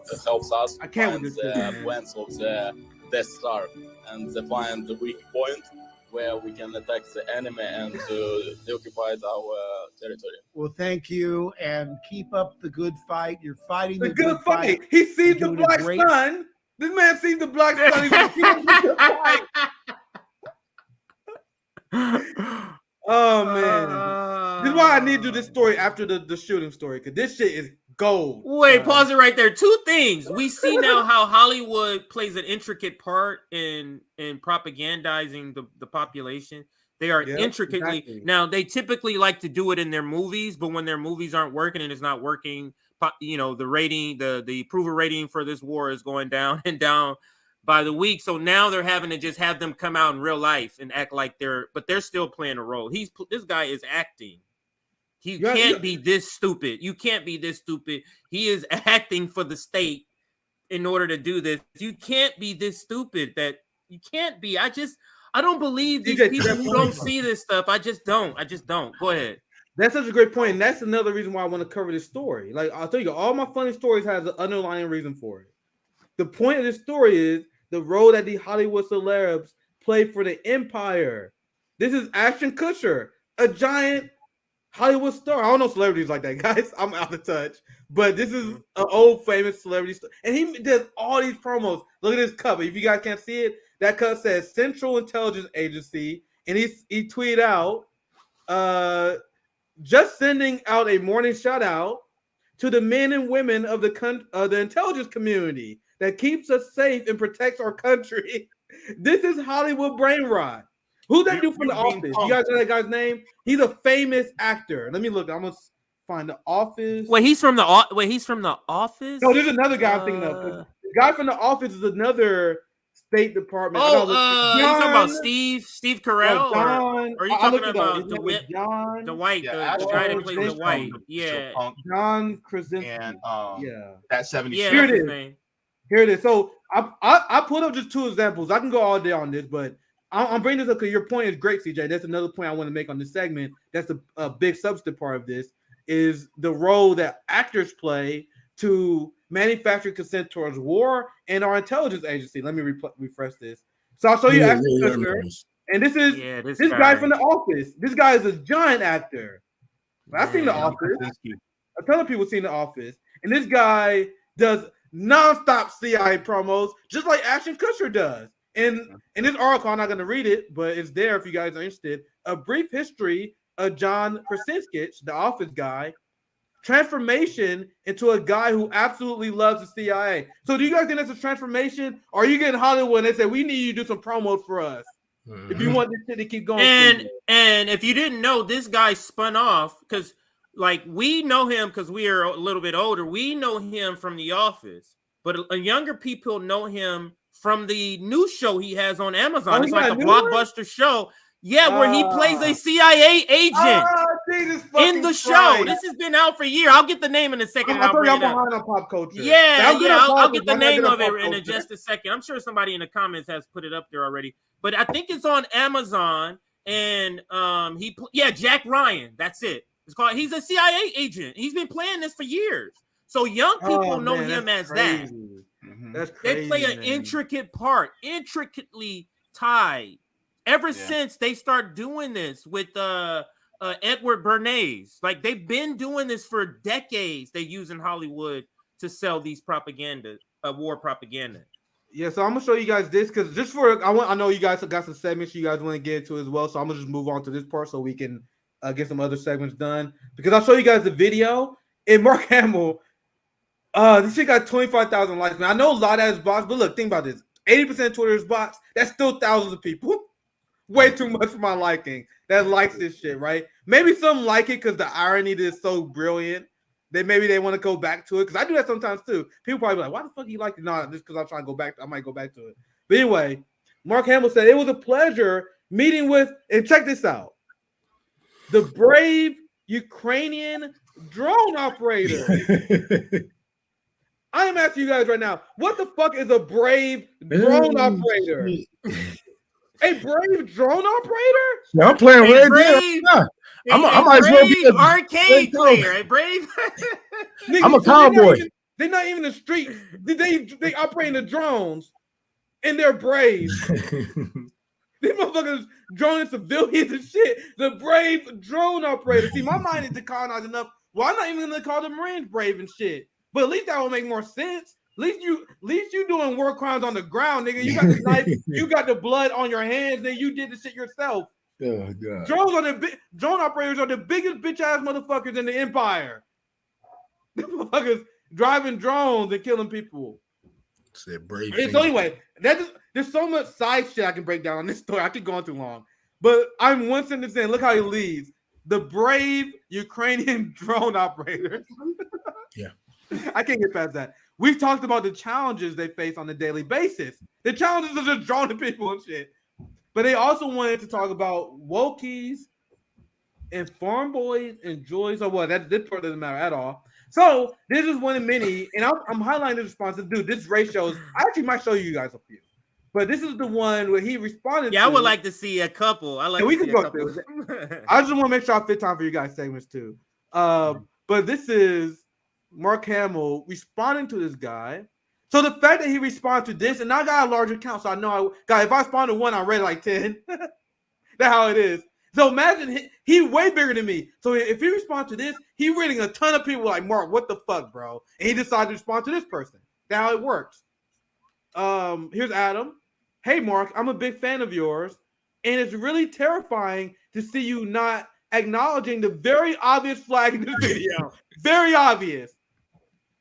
N: France helps us
C: I can't
N: find
C: with this
N: the
C: shit, man.
N: plans of the Death Star and find the weak point where we can attack the enemy and they occupied our territory.
L: Well, thank you, and keep up the good fight. You're fighting the
C: good fight. He sees the black sun. This man sees the black sun. He's like, the good fight. Oh man, this is why I need to do this story after the shooting story, because this shit is gold.
B: Wait, pause it right there. Two things. We see now how Hollywood plays an intricate part in propagandizing the population. They are intricately now. They typically like to do it in their movies, but when their movies aren't working and it's not working, the rating, the approval rating for this war is going down and down by the week. So now they're having to just have them come out in real life and act like they're still playing a role. This guy is acting. He can't be this stupid. You can't be this stupid. He is acting for the state in order to do this. You can't be this stupid. That you can't be. I don't believe these people who don't see this stuff. I just don't. Go ahead.
C: That's such a great point, and that's another reason why I want to cover this story. Like I'll tell you, all my funny stories has an underlying reason for it. The point of this story is the role that the Hollywood celebs play for the empire. This is Ashton Kutcher, a giant Hollywood star. I don't know celebrities like that, guys. I'm out of touch. But this is an old famous celebrity star. And he does all these promos. Look at this cover. If you guys can't see it, that cover says Central Intelligence Agency. And he tweeted out, just sending out a morning shout out to the men and women of the intelligence community that keeps us safe and protects our country. This is Hollywood brain rot. Who's that dude from The Office? You guys know that guy's name? He's a famous actor. Let me look. I'm gonna find The Office.
B: Wait, he's from The Office?
C: No, there's another guy I'm thinking of. The guy from The Office is another State Department.
B: You talking about Steve Carell?
C: John,
B: or are you talking about the
C: white,
B: the guy that plays the white? Yeah,
C: John Krasinski.
D: And
C: that
D: 70s.
C: Yeah, here it is. Here it is. So I put up just two examples. I can go all day on this, but I'm bringing this up because your point is great, CJ. That's another point I want to make on this segment. That's a big substantive part of this is the role that actors play to manufacture consent towards war and our intelligence agency. Let me refresh this. So I'll show you Ashton Kutcher, and this is this guy from The Office. This guy is a giant actor. I've seen The Office. A ton of people seen The Office, and this guy does nonstop CIA promos, just like Ashton Kutcher does. And in this article, I'm not going to read it, but it's there if you guys are interested. A brief history of John Krasinski, the Office guy, transformation into a guy who absolutely loves the CIA. So do you guys think that's a transformation? Or are you getting Hollywood and they say, we need you to do some promos for us if you want this shit to keep going?
B: And if you didn't know, this guy spun off because like we know him because we are a little bit older. We know him from The Office, but younger people know him from the new show he has on Amazon. It's like a blockbuster show. Yeah, where he plays a CIA agent in the show. This has been out for years. I'll get the name in a second.
C: I'm behind on pop culture.
B: I'll get the name of it in just a second. I'm sure somebody in the comments has put it up there already. But I think it's on Amazon. And Jack Ryan. That's it. It's called. He's a CIA agent. He's been playing this for years. So young people know him as that.
C: That's crazy.
B: They play an intricate part, intricately tied. Ever since they start doing this with Edward Bernays, like they've been doing this for decades. They use in Hollywood to sell these propaganda, war propaganda.
C: Yeah, so I'm gonna show you guys this because I know you guys have got some segments you guys want to get into as well. So I'm gonna just move on to this part so we can get some other segments done because I'll show you guys the video. And Mark Hamill, this shit got 25,000 likes. Man, I know a lot of that is bots, but look, think about this: 80% of Twitter is bots. That's still thousands of people. Way too much for my liking that likes this shit, right? Maybe some like it because the irony is so brilliant that maybe they want to go back to it. Because I do that sometimes too. People probably be like, why the fuck you like it? No, just because I'm trying to go back. I might go back to it. But anyway, Mark Hamill said it was a pleasure meeting with, and check this out, the brave Ukrainian drone operator. I am asking you guys right now, what the fuck is a brave drone operator? A brave drone operator?
F: Yeah, I'm playing Red Dead. I might as well be an
B: arcade player. A brave.
F: I'm a cowboy.
C: They're not even the street. They operate in the drones, and they're brave. These motherfuckers droning civilians and shit. The brave drone operator. See, my mind is decolonized enough. Well, I'm not even gonna call the Marines brave and shit. But at least that will make more sense. At least you doing war crimes on the ground, nigga. You got the knife, you got the blood on your hands, then you did the shit yourself.
F: Oh god.
C: Drone operators are the biggest bitch ass motherfuckers in the empire. The motherfuckers driving drones and killing people.
F: Said brave.
C: So anyway, there's so much side shit I can break down on this story. I could go on too long. But I'm one sentence in. Look how he leads. The brave Ukrainian drone operator.
F: Yeah.
C: I can't get past that. We've talked about the challenges they face on a daily basis. The challenges are just droning people and shit. But they also wanted to talk about wokies and farm boys and joys or what. This part doesn't matter at all. So this is one of many, and I'm highlighting the responses. Dude, this ratio is, I actually might show you guys a few. But this is the one where he responded to.
B: I would like to see a couple. I like to see a couple.
C: I just want to make sure I fit time for you guys' segments too. But this is Mark Hamill responding to this guy. So the fact that he responded to this, and I got a larger account, so I know if I respond to one, I read like 10. That's how it is. So imagine he's way bigger than me. So if he responds to this, he's reading a ton of people like, Mark, what the fuck, bro? And he decided to respond to this person. That's how it works. Here's Adam. Hey, Mark, I'm a big fan of yours. And it's really terrifying to see you not acknowledging the very obvious flag in this video. Very obvious.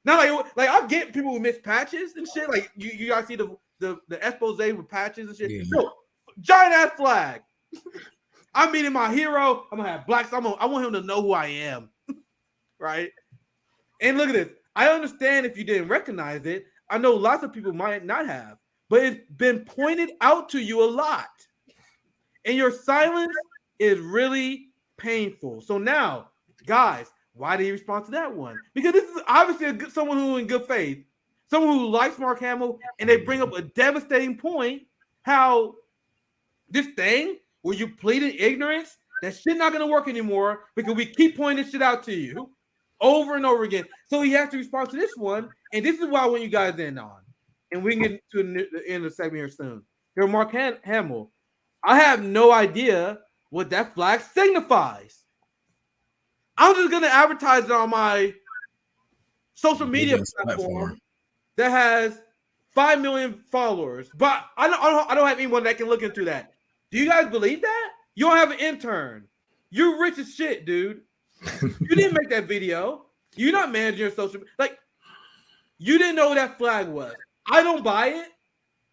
C: Not like I get people who miss patches and shit. Like you guys see the expose with patches and shit. Yeah. No, giant ass flag. I'm meeting my hero. I'm gonna have blacks. I want him to know who I am. Right? And look at this. I understand if you didn't recognize it. I know lots of people might not have, but it's been pointed out to you a lot. And your silence is really painful. So now, guys, why did he respond to that one? Because this is obviously someone who in good faith, someone who likes Mark Hamill, and they bring up a devastating point, how this thing where you pleaded ignorance, that shit not gonna work anymore because we keep pointing this shit out to you over and over again. So he has to respond to this one, and this is what I want you guys in on. And we can get to the end of the segment here soon. Here, Mark Hamill. I have no idea what that flag signifies. I'm just gonna advertise it on my social media platform that has 5 million followers, but I don't have anyone that can look into that. Do you guys believe that? You don't have an intern. You're rich as shit, dude. You didn't make that video. You're not managing your social media. Like, you didn't know what that flag was. I don't buy it,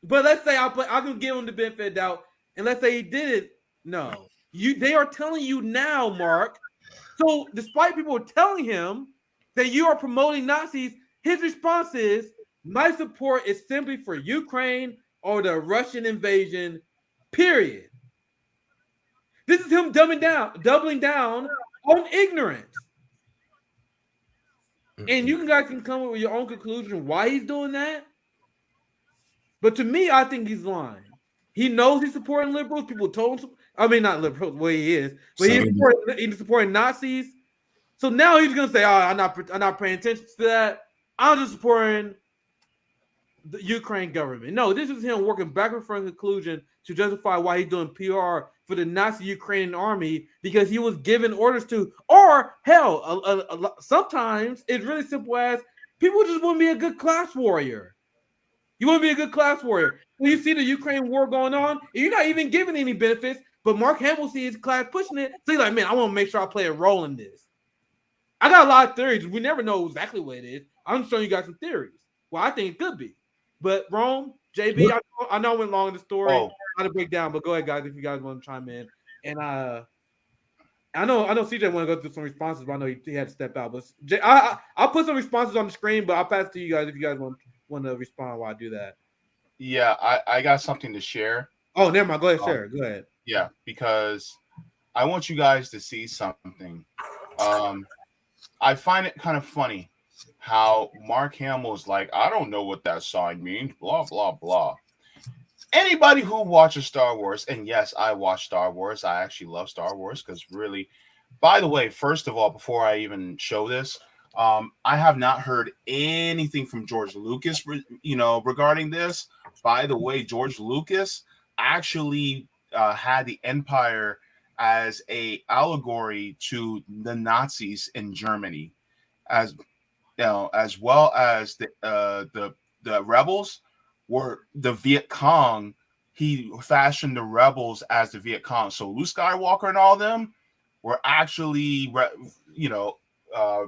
C: but let's say I can give him the benefit of doubt, and let's say he did it. No, they are telling you now, Mark. So despite people telling him that you are promoting Nazis, his response is, my support is simply for Ukraine or the Russian invasion, period. This is him doubling down on ignorance. And you guys can come up with your own conclusion why he's doing that. But to me, I think he's lying. He knows he's supporting liberals. People told him, I mean, not liberals, well, he is, but he's supporting Nazis. So now he's gonna say, "Oh, I'm not paying attention to that. I'm just supporting the Ukraine government." No, this is him working backward from conclusion to justify why he's doing PR for the Nazi Ukrainian army because he was given orders to. Or hell, sometimes it's really simple as people just want to be a good class warrior. You want to be a good class warrior. When you see the Ukraine war going on, and you're not even giving any benefits, but Mark Hamill sees his class pushing it. So he's like, man, I want to make sure I play a role in this. I got a lot of theories. We never know exactly what it is. I'm showing you guys some theories. Well, I think it could be. But Rome, JB, I know I went long in the story. How to break down, but go ahead, guys, if you guys want to chime in. And I know CJ want to go through some responses, but I know he had to step out. But I'll put some responses on the screen, but I'll pass it to you guys if you guys want to respond while I do that.
D: Yeah, I got something to share.
C: Oh, never mind. Go ahead, share. Go ahead.
D: Yeah, because I want you guys to see something. I find it kind of funny how Mark Hamill is like, I don't know what that sign means, blah, blah, blah. Anybody who watches Star Wars, and yes, I watch Star Wars. I actually love Star Wars because really, by the way, first of all, before I even show this, I have not heard anything from George Lucas, regarding this. By the way, George Lucas actually had the Empire as a allegory to the Nazis in Germany, as well as the rebels were the Viet Cong. He fashioned the rebels as the Viet Cong. So Luke Skywalker and all them were actually,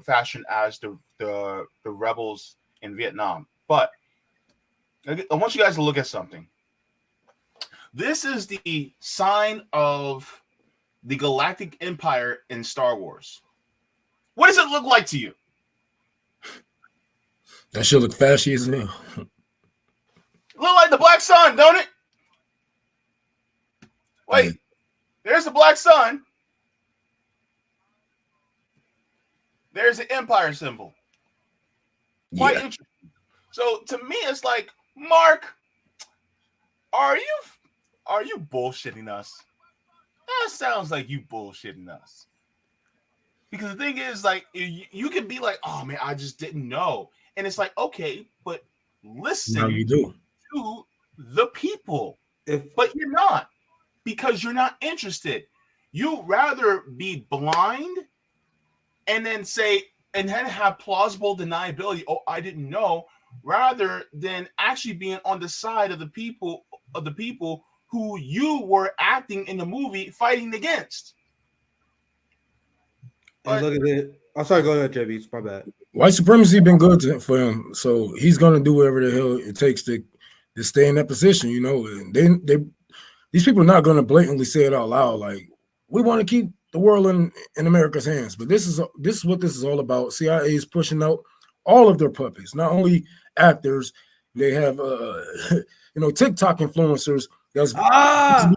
D: fashion as the rebels in Vietnam. But I want you guys to look at something. This is the sign of the Galactic Empire in Star Wars. What does it look like to you?
F: That shit look fashy as hell.
D: Look like the Black Sun, don't it? Wait, there's the Black Sun. There's the Empire symbol. Quite interesting. So to me, it's like, Mark, are you bullshitting us? That sounds like you bullshitting us. Because the thing is, like, you can be like, oh man, I just didn't know. And it's like, okay, but listen to the people. But you're not, because you're not interested. You'd rather be blind and then say, and then have plausible deniability. Oh, I didn't know, rather than actually being on the side of the people who you were acting in the movie fighting against.
C: And look at it. I'm sorry, go ahead, JB. It's my bad.
F: White supremacy been good for him, so he's gonna do whatever the hell it takes to stay in that position. You know, and these people are not gonna blatantly say it out loud. Like, we want to keep the world in America's hands, but this is what this is all about. CIA is pushing out all of their puppets, not only actors. They have TikTok influencers that's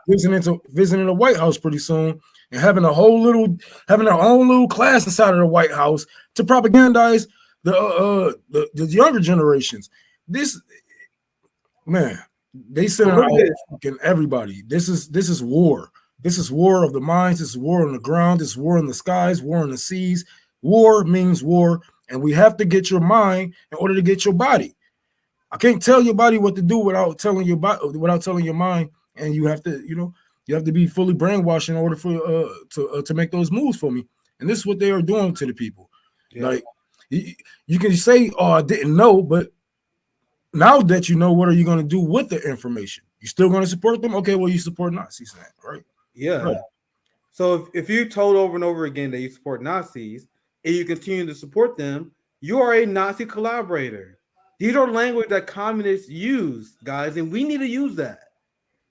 F: visiting the White House pretty soon and having their own little class inside of the White House to propagandize the younger generations. This, man, they send out fucking everybody. This is war. This is war of the minds. This is war on the ground. This is war in the skies. War in the seas. War means war, and we have to get your mind in order to get your body. I can't tell your body what to do without telling your body, without telling your mind, and you have to be fully brainwashed in order for to make those moves for me. And this is what they are doing to the people. Yeah. Like, you can say, "Oh, I didn't know," but now that you know, what are you going to do with the information? You still going to support them? Okay, well, you support Nazis then, right?
C: Yeah. Right. So if you told over and over again that you support Nazis and you continue to support them, you are a Nazi collaborator. These are language that communists use, guys, and we need to use that.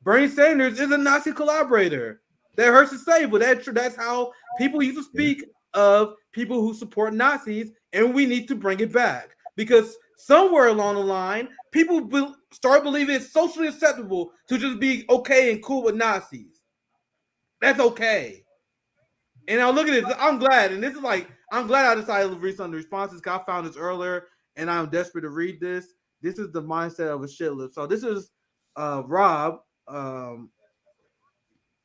C: Bernie Sanders is a Nazi collaborator. That hurts to say, but that's how people used to speak of people who support Nazis, and we need to bring it back. Because somewhere along the line, people start believing it's socially acceptable to just be okay and cool with Nazis. That's okay. And now look at this. I'm glad, and this is like, I'm glad I decided to read some of the responses because I found this earlier, and I'm desperate to read this. This is the mindset of a shitlip. So this is Rob.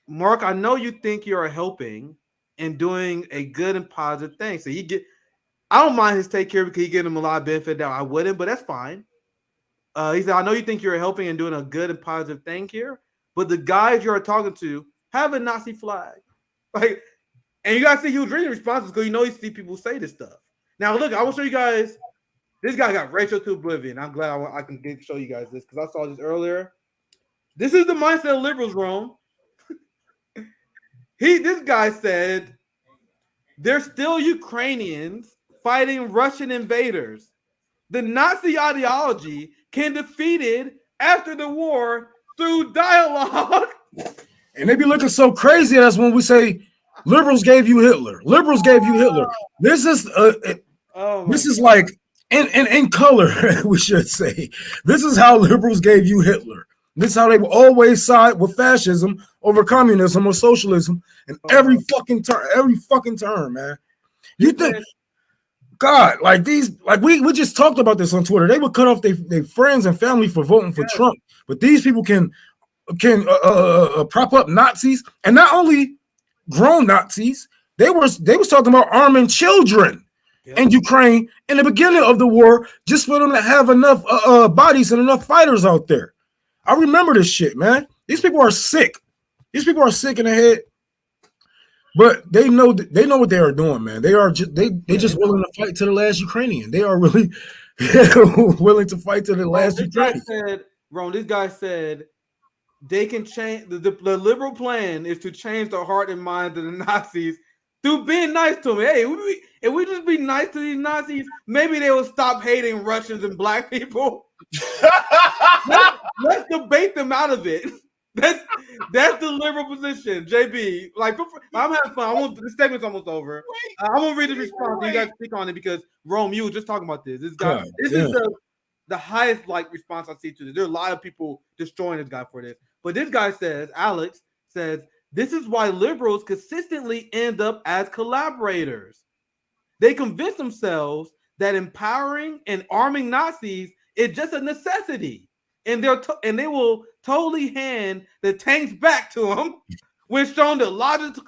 C: Mark, I know you think you're helping and doing a good and positive thing. So I don't mind his take here because he getting him a lot of benefit that I wouldn't, but that's fine. He said, I know you think you're helping and doing a good and positive thing here, but the guys you're talking to have a Nazi flag. Like, and you guys see he was reading responses because you see people say this stuff. Now, look, I will show you guys. This guy got Rachel to oblivion. I'm glad I can show you guys this because I saw this earlier. This is the mindset of liberals, Rome. This guy said there's still Ukrainians fighting Russian invaders. The Nazi ideology can be defeated after the war through dialogue.
F: And they be looking so crazy at us when we say liberals gave you Hitler. Liberals gave you Hitler. This is like in color, we should say. This is how liberals gave you Hitler. This is how they will always side with fascism over communism or socialism in every fucking turn, man. You think, God, like these, like we just talked about this on Twitter. They would cut off their friends and family for voting for Trump, but these people can prop up Nazis, and not only grown Nazis. They was talking about arming children in Ukraine in the beginning of the war, just for them to have enough bodies and enough fighters out there. I remember this shit, man. These people are sick. These people are sick in the head, but they know what they are doing, man. They are just just willing to fight to the last Ukrainian. They are really willing to fight to the last Ukrainian.
C: This guy said they can change the liberal plan is to change the heart and mind of the Nazis through being nice to them. Hey, if we just be nice to these Nazis, maybe they will stop hating Russians and black people. let's debate them out of it. That's the liberal position, JB. Like, I'm having fun. The segment's almost over. I'm gonna read the response. You guys speak on it because Rome, you were just talking about this. This guy, this is the highest like response I see to this. There are a lot of people destroying this guy for this, but this guy says, Alex says, this is why liberals consistently end up as collaborators. They convince themselves that empowering and arming Nazis is just a necessity, and they will totally hand the tanks back to them when shown the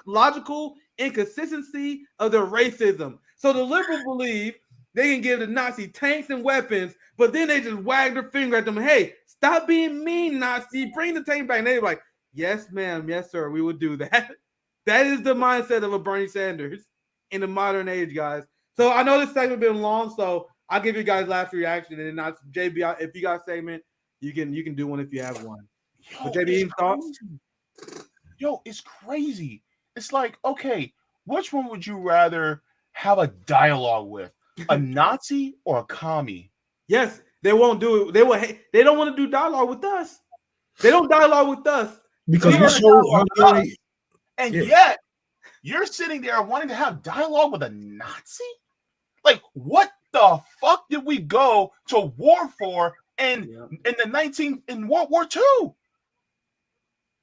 C: logical inconsistency of their racism. So the liberals believe they can give the Nazi tanks and weapons, but then they just wag their finger at them. Hey, stop being mean, Nazi. Bring the tank back. And they're like, yes, ma'am. Yes, sir. We will do that. That is the mindset of a Bernie Sanders in the modern age, guys. So I know this segment been long, so I'll give you guys last reaction, and then not JB. If you got a segment, you can do one if you have one. But JB, thoughts?
D: Yo, it's crazy. It's like, okay, which one would you rather have a dialogue with, a Nazi or a commie?
C: Yes, they won't do it. They don't want to do dialogue with us. They don't dialogue with us
F: because we show how
D: yet you're sitting there wanting to have dialogue with a Nazi. Like, what the fuck did we go to war for in World War II?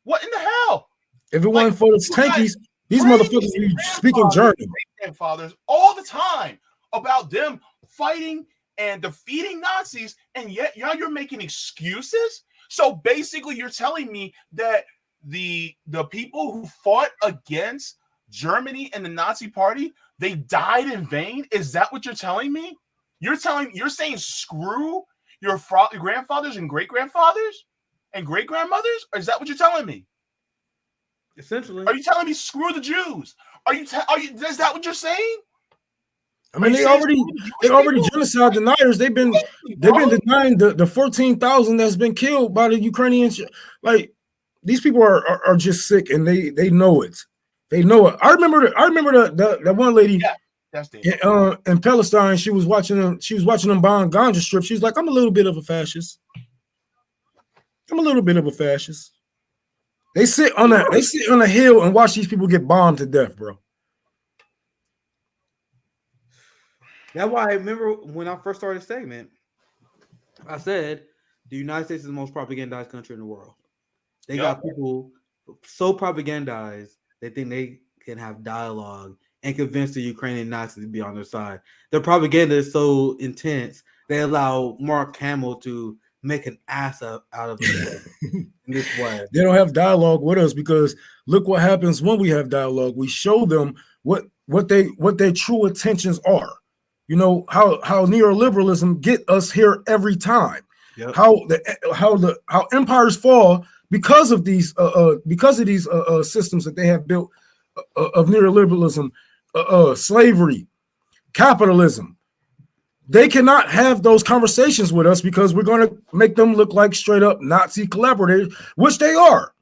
D: What in the hell?
F: If it wasn't for the tankies, these motherfuckers be speaking German.
D: Grandfathers all the time about them fighting and defeating Nazis, and yet you're making excuses. So basically, you're telling me that the people who fought against Germany and the Nazi Party, they died in vain? Is that what you're telling me? You're saying screw your grandfathers and great-grandfathers and great-grandmothers? Or is that what you're telling me?
C: Essentially.
D: Are you telling me screw the Jews? Is that what you're saying?
F: I mean, they already genocide deniers. They've been denying the 14,000 that's been killed by the Ukrainians. Like, these people are just sick, and they know it. They know it. I remember that one lady in Palestine. She was watching them buying ganja strips. She's like, I'm a little bit of a fascist. They sit on a hill and watch these people get bombed to death, bro.
C: That's why I remember when I first started the segment, I said the United States is the most propagandized country in the world. They got people so propagandized they think they can have dialogue and convince the Ukrainian Nazis to be on their side. Their propaganda is so intense, they allow Mark Hamill to make an ass out of it in this way.
F: They don't have dialogue with us because look what happens when we have dialogue. We show them what their true intentions are. You know how neoliberalism get us here every time. Yep. How empires fall because of these systems that they have built of neoliberalism, slavery, capitalism. They cannot have those conversations with us because we're going to make them look like straight up Nazi collaborators, which they are.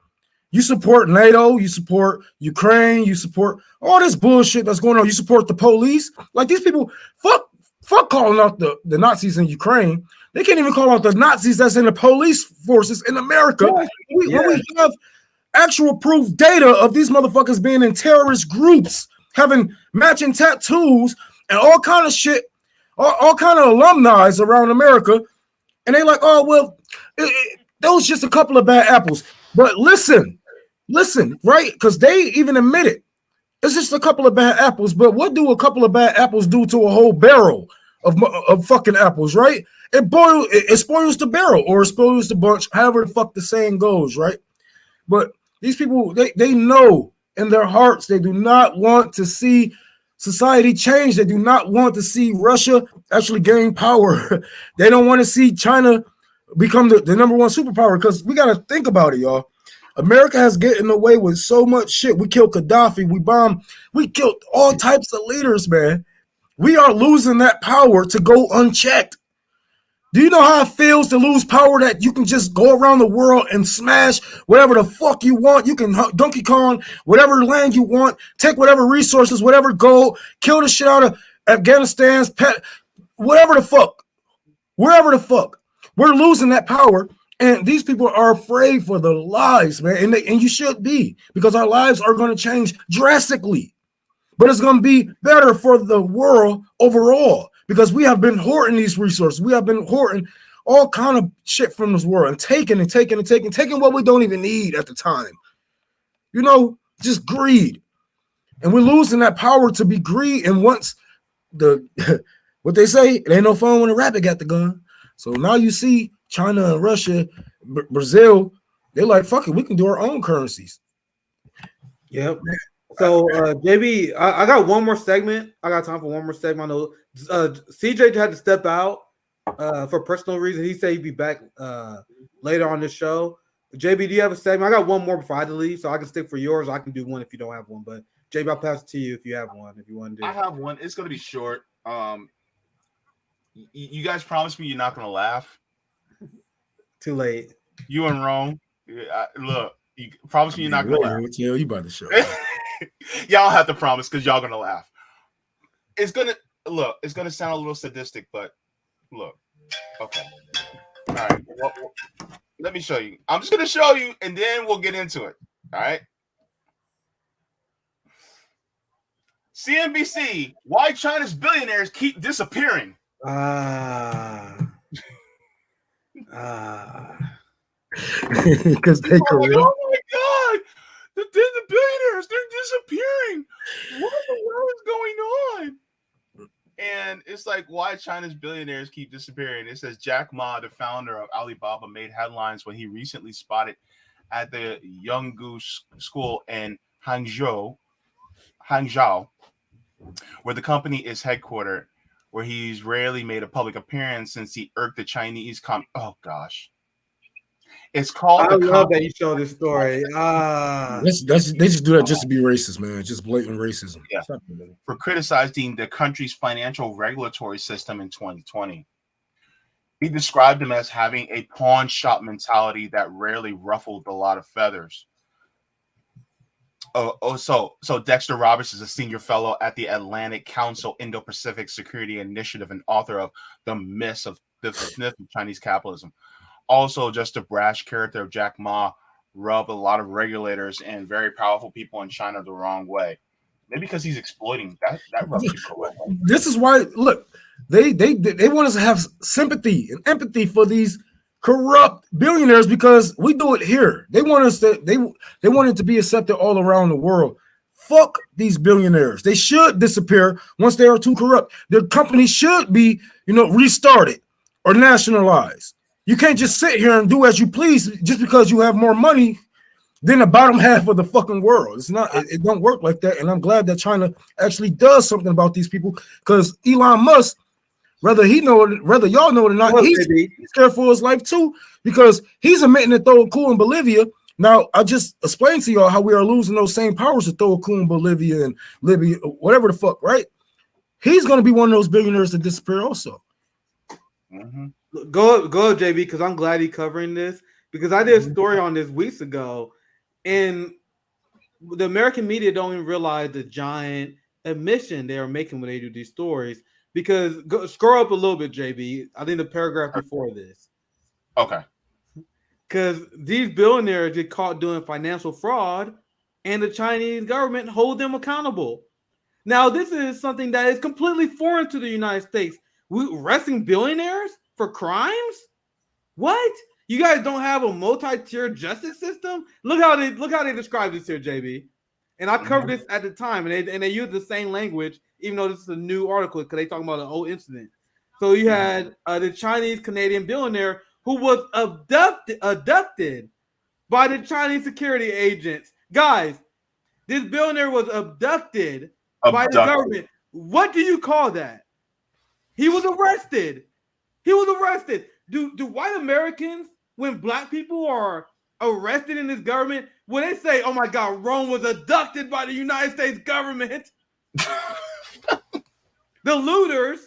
F: You support NATO, you support Ukraine, you support all this bullshit that's going on. You support the police. Like, these people, fuck calling out the Nazis in Ukraine. They can't even call out the Nazis that's in the police forces in America. When we have actual proof data of these motherfuckers being in terrorist groups, having matching tattoos and all kind of shit, all kind of alumni around America, and they like, oh, well, that was just a couple of bad apples. But listen, right? Because they even admit it. It's just a couple of bad apples. But what do a couple of bad apples do to a whole barrel of fucking apples, right? It spoils the barrel, or it spoils the bunch, however the fuck the saying goes, right? But these people, they know in their hearts they do not want to see society change. They do not want to see Russia actually gain power. They don't want to see China become the number one superpower, because we got to think about it, y'all. America has gotten away with so much shit. We killed Gaddafi. We killed all types of leaders, man. We are losing that power to go unchecked. Do you know how it feels to lose power that you can just go around the world and smash whatever the fuck you want? You can Donkey Kong whatever land you want, take whatever resources, whatever gold, kill the shit out of Afghanistan's pet, whatever the fuck, wherever the fuck. We're losing that power, and these people are afraid for their lives, man. And you should be, because our lives are going to change drastically. But it's going to be better for the world overall, because we have been hoarding these resources. We have been hoarding all kind of shit from this world and taking what we don't even need at the time. You know, just greed. And we're losing that power to be greed. And once what they say, it ain't no fun when a rabbit got the gun. So now you see China and Russia, Brazil, they're like, fuck it, we can do our own currencies.
C: Yep. So, JB, I got one more segment. I got time for one more segment. I know CJ had to step out for personal reasons. He said he'd be back later on this show. JB, do you have a segment? I got one more before I have to leave, so I can stick for yours. I can do one if you don't have one. But JB, I'll pass it to you if you have one. If you want to do.
D: I have one. It's going to be short. You guys promised me you're not going to laugh.
C: Too late.
D: You and Rome. Look, you promise me you're not going to laugh.
F: You about to show.
D: Y'all have to promise, because y'all gonna laugh. It's gonna sound a little sadistic, but look. Okay. All right. Well, let me show you. I'm just gonna show you, and then we'll get into it. All right. CNBC: Why China's billionaires keep disappearing?
F: Because they
D: oh my god! The billionaires, they're disappearing. What the world is going on? And it's like, why China's billionaires keep disappearing. It says Jack Ma, the founder of Alibaba, made headlines when he recently spotted at the Yonggu School in Hangzhou, where the company is headquartered, where he's rarely made a public appearance since he irked the Chinese Oh gosh. It's called.
C: I love that you show this story.
F: They just do that just to be racist, man. Just blatant racism.
D: Yeah. For criticizing the country's financial regulatory system in 2020. He described them as having a pawn shop mentality that rarely ruffled a lot of feathers. So Dexter Roberts is a senior fellow at the Atlantic Council Indo-Pacific Security Initiative and author of The Myth of Chinese Capitalism. Also, just a brash character of Jack Ma rubbed a lot of regulators and very powerful people in China the wrong way. Maybe because he's exploiting that rubs people away.
F: This is why, look, they want us to have sympathy and empathy for these corrupt billionaires, because we do it here. They want us to they want it to be accepted all around the world. Fuck these billionaires. They should disappear once they are too corrupt. Their companies should be, restarted or nationalized. You can't just sit here and do as you please just because you have more money than the bottom half of the fucking world. It's not. It don't work like that. And I'm glad that China actually does something about these people, because Elon Musk, whether y'all know it or not, he's scared for his life too, because he's admitting to throw a coup in Bolivia. Now, I just explained to y'all how we are losing those same powers to throw a coup in Bolivia and Libya, whatever the fuck, right? He's going to be one of those billionaires that disappear also.
C: Mm-hmm. Go JB, because I'm glad he's covering this, because I did a story on this weeks ago, and the American media don't even realize the giant admission they are making when they do these stories. Because scroll up a little bit, JB. I think the paragraph before this.
D: Okay.
C: Because these billionaires get caught doing financial fraud, and the Chinese government hold them accountable. Now, this is something that is completely foreign to the United States. We arresting billionaires for crimes? What? You guys don't have a multi-tier justice system? Look how they describe this here, JB. And I covered this at the time, and they use the same language, even though this is a new article, because they talking about an old incident. So you had the Chinese Canadian billionaire who was abducted by the Chinese security agents. Guys, this billionaire was abducted by the government. What do you call that? He was arrested. Do white Americans, when black people are arrested in this government, when they say, oh my God, Rome was abducted by the United States government, the looters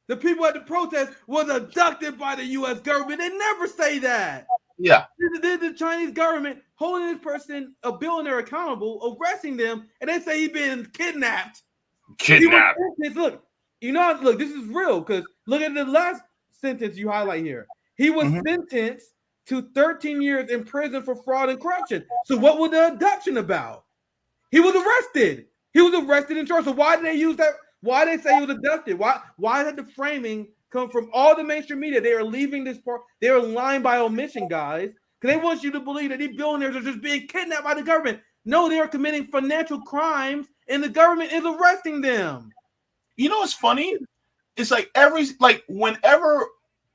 C: the people at the protest was abducted by the U.S. government. They never say that.
D: Yeah.
C: The Chinese government holding this person, a billionaire, accountable, arresting them, and they say he's been kidnapped.
D: Kidnapped.
C: Look, look, this is real because look at the last sentence you highlight here. He was sentenced to 13 years in prison for fraud and corruption. So what was the abduction about? He was arrested. He was arrested and charged. So why did they use that? Why did they say he was abducted? Why did the framing come from all the mainstream media? They are leaving this part. They are lying by omission, guys, because they want you to believe that these billionaires are just being kidnapped by the government. No, they are committing financial crimes, and the government is arresting them.
D: You know what's funny? It's like whenever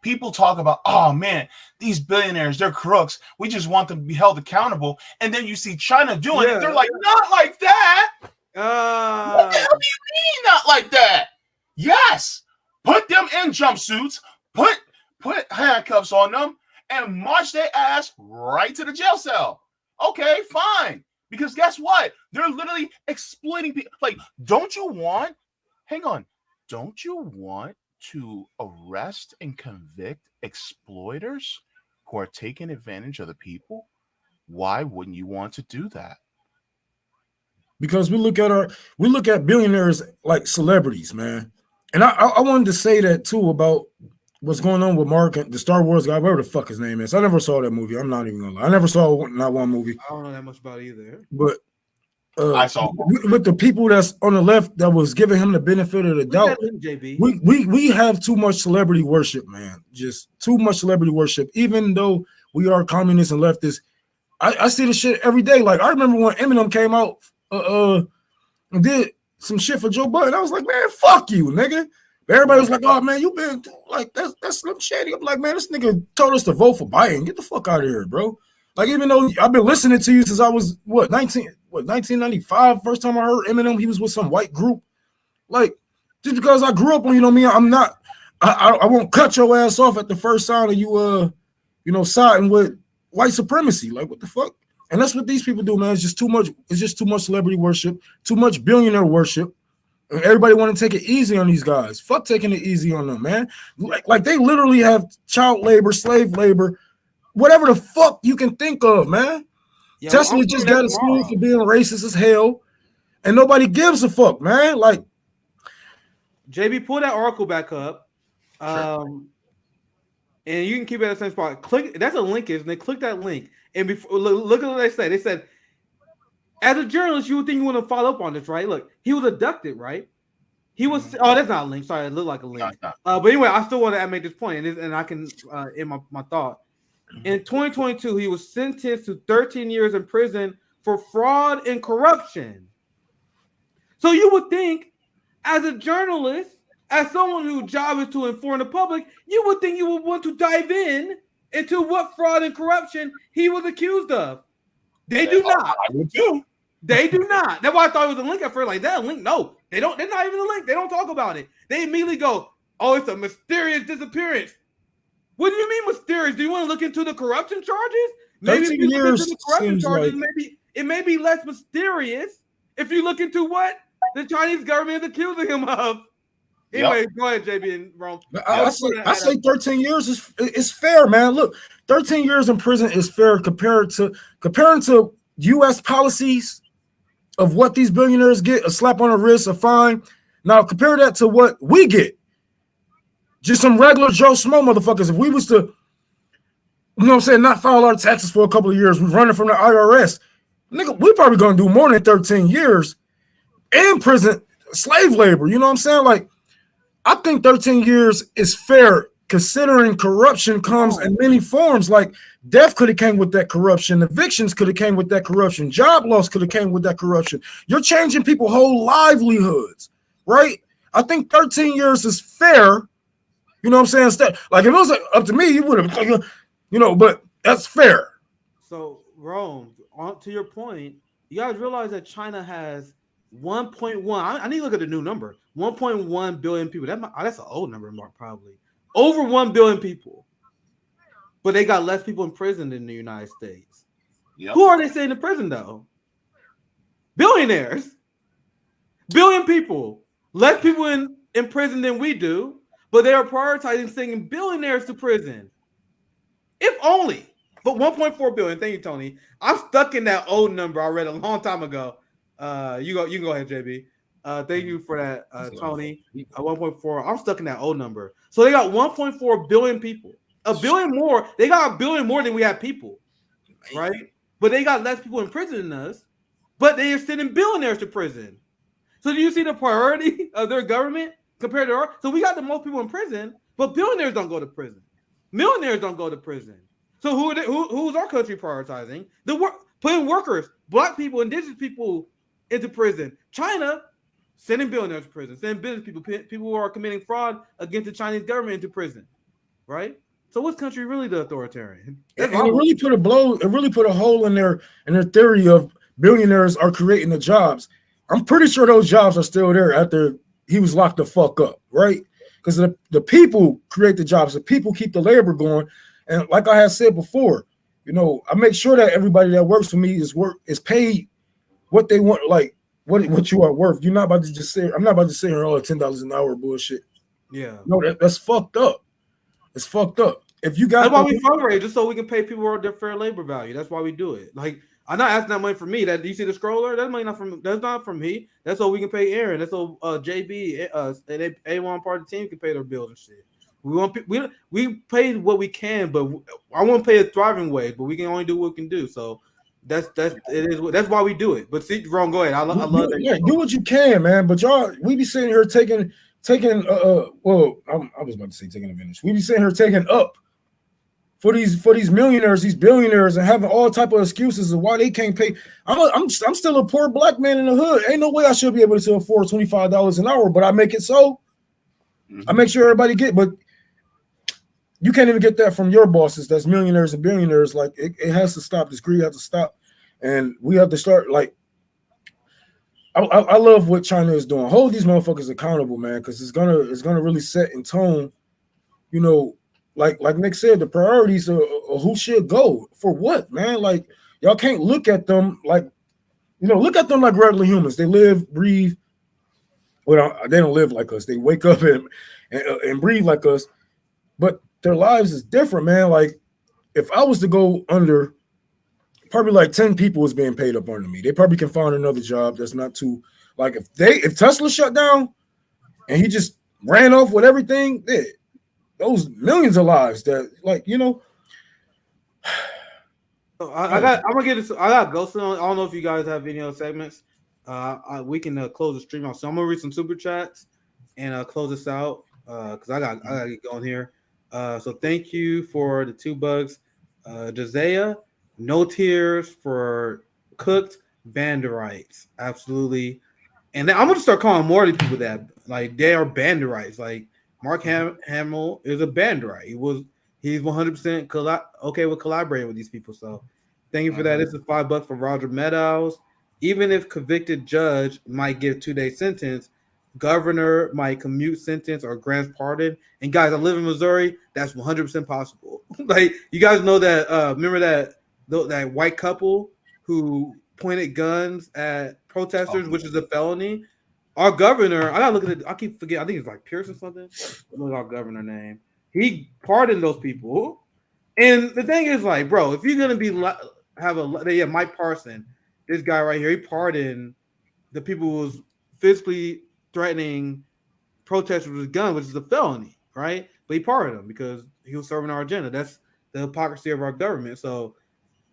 D: people talk about, oh man, these billionaires, they're crooks. We just want them to be held accountable. And then you see China doing it. They're like, not like that. What the hell do you mean not like that? Yes. Put them in jumpsuits, put handcuffs on them, and march their ass right to the jail cell. Okay, fine. Because guess what? They're literally exploiting people. Like, don't you want to arrest and convict exploiters who are taking advantage of the people? Why wouldn't you want to do that?
F: Because we look at billionaires like celebrities, man. And I wanted to say that too about what's going on with Mark and the Star Wars guy, whatever the fuck his name is. I never saw that movie. I'm not even gonna lie. I never saw not one movie.
C: I don't know that much about it either.
F: But
D: I saw
F: with the people that's on the left that was giving him the benefit of the doubt. We have too much celebrity worship, man. Just too much celebrity worship. Even though we are communists and leftists, I see the shit every day. Like I remember when Eminem came out and did some shit for Joe Budden. I was like, man, fuck you, nigga. But everybody was like, oh man, you been like that's Slim Shady. I'm like, man, this nigga told us to vote for Biden. Get the fuck out of here, bro. Like, even though I've been listening to you since I was 1995, first time I heard Eminem, he was with some white group. Like, just because I grew up on, I won't cut your ass off at the first sign of you siding with white supremacy. Like, what the fuck? And that's what these people do, man. It's just too much celebrity worship, too much billionaire worship. And everybody want to take it easy on these guys. Fuck taking it easy on them, man. Like they literally have child labor, slave labor, whatever the fuck you can think of, man.
C: Yo,
F: Tesla just got exposed for being racist as hell, and nobody gives a fuck, man. Like,
C: JB, pull that article back up, and you can keep it at the same spot. Click. That's a link, isn't it? Click that link, and before look at what they say. They said, as a journalist, you would think you want to follow up on this, right? Look, he was abducted, right? He was. Oh, that's not a link. Sorry, it looked like a link. But anyway, I still want to make this point, and I can in my thought. In 2022, he was sentenced to 13 years in prison for fraud and corruption. So you would think, as a journalist, as someone whose job is to inform the public, you would think you would want to dive into what fraud and corruption he was accused of. They do not.
D: I would too.
C: They do not. That's why I thought it was a link at first. Like, that link? No, they don't. They're not even a link. They don't talk about it. They immediately go, "Oh, it's a mysterious disappearance." What do you mean mysterious? Do you want to look into the corruption charges? Maybe if you look into the corruption charges, maybe it may be less mysterious if you look into what the Chinese government is accusing him of. Anyway, go ahead, JB and Rome.
F: I say 13 years is fair, man. Look, 13 years in prison is fair comparing to U.S. policies of what these billionaires get, a slap on the wrist, a fine. Now compare that to what we get. Just some regular Joe Schmo motherfuckers. If we was to, not file our taxes for a couple of years, we're running from the IRS. Nigga, we probably gonna do more than 13 years in prison, slave labor. You know what I'm saying? Like, I think 13 years is fair considering corruption comes in many forms. Like, death could have came with that corruption. Evictions could have came with that corruption. Job loss could have came with that corruption. You're changing people's whole livelihoods, right? I think 13 years is fair. You know what I'm saying? Like, if it was up to me, you would have, but that's fair.
C: So, Rome, to your point, you guys realize that China has 1.1. I need to look at the new number. 1.1 billion people. That's an old number, Mark, probably. Over 1 billion people. But they got less people in prison than the United States. Yep. Who are they saying in prison, though? Billionaires. Billion people. Less people in prison than we do. but they are prioritizing sending billionaires to prison. If only. But 1.4 billion. Thank you, Tony. I'm stuck in that old number I read a long time ago. You can go ahead, JB. Thank you for that, Tony. 1.4. I'm stuck in that old number. So they got 1.4 billion people. A billion more. They got a billion more than we have people, right? But they got less people in prison than us. But they are sending billionaires to prison. So do you see the priority of their government compared to our? So we got the most people in prison, but billionaires don't go to prison. Millionaires don't go to prison. So who's our country prioritizing? Putting workers, black people, indigenous people into prison. China sending billionaires to prison, sending business people who are committing fraud against the Chinese government into prison, right? So which country really the authoritarian?
F: And it really put a hole in their theory of billionaires are creating the jobs. I'm pretty sure those jobs are still there after he was locked the fuck up, right? Because the people create the jobs, the people keep the labor going. And like I had said before, I make sure that everybody that works for me is paid what they want, like what you are worth. You're not about to just say, I'm not about to say here, $10 an hour bullshit.
C: Yeah.
F: No, that's fucked up. It's fucked up. If you got
C: that's why we fundraise, just so we can pay people their fair labor value. That's why we do it. Like, I'm not asking that money from me. Do you see the scroller? That money that's not from me. That's so we can pay Aaron. That's so JB and A1 part of the team can pay their bills and shit. We paid what we can, but I won't pay a thriving wage, but we can only do what we can do. So that's why we do it. But see, Ron, go ahead. I love that.
F: Yeah, do what you can, man. But y'all, we be sitting here taking well, I was about to say taking advantage. We be sitting here taking up for these millionaires, these billionaires, and having all type of excuses of why they can't pay. I'm still a poor black man in the hood. Ain't no way I should be able to afford $25 an hour, but I make it so. I make sure everybody get, but you can't even get that from your bosses. That's millionaires and billionaires. Like it has to stop. This greed has to stop, and we have to start. Like I love what China is doing. Hold these motherfuckers accountable, man, because it's gonna really set in tone. Like Nick said, the priorities of who should go for what, man. Like y'all can't look at them like regular humans. They live, breathe. Well, they don't live like us. They wake up and breathe like us, but their lives is different, man. Like if I was to go under, probably like 10 people is being paid up under me. They probably can find another job that's not too like if Tesla shut down and he just ran off with everything, those millions of lives that
C: I'm gonna get this. I got ghosted on. I don't know if you guys have any other segments. We can close the stream out. So I'm gonna read some super chats and close this out because I gotta get going here. So thank you for the $2. Josiah, no tears for cooked banderites. Absolutely. And then I'm gonna start calling more of the people that like they are banderites. Like Mark Hamill is a banderite. He's 100% okay with collaborating with these people. So thank you for that. This is $5 for Roger Meadows. Even if convicted judge might give 2-day sentence, governor might commute sentence or grant pardon. And guys, I live in Missouri. That's 100% possible. Like you guys know that. Remember that white couple who pointed guns at protesters, which is a felony. Our governor, I gotta look at it. I keep forgetting. I think it's like Pierce or something. What's our governor name? He pardoned those people. And the thing is, like, bro, if you're gonna be Mike Parson, this guy right here, he pardoned the people who was physically threatening protesters with guns, which is a felony, right? But he pardoned them because he was serving our agenda. That's the hypocrisy of our government. So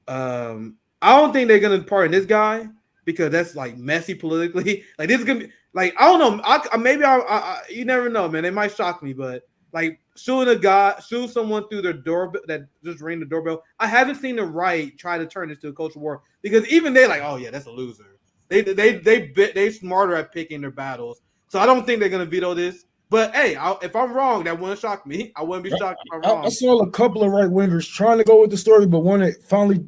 C: I don't think they're gonna pardon this guy because that's like messy politically. Like this is gonna be like I don't know. Maybe you never know, man. It might shock me, but like shooting someone through their doorbell that just rang the doorbell. I haven't seen the right try to turn this to a culture war because even they like, oh yeah, that's a loser. They smarter at picking their battles. So I don't think they're gonna veto this. But hey, if I'm wrong, that wouldn't shock me. I wouldn't be shocked if I'm wrong.
F: I saw a couple of right wingers trying to go with the story, but when they finally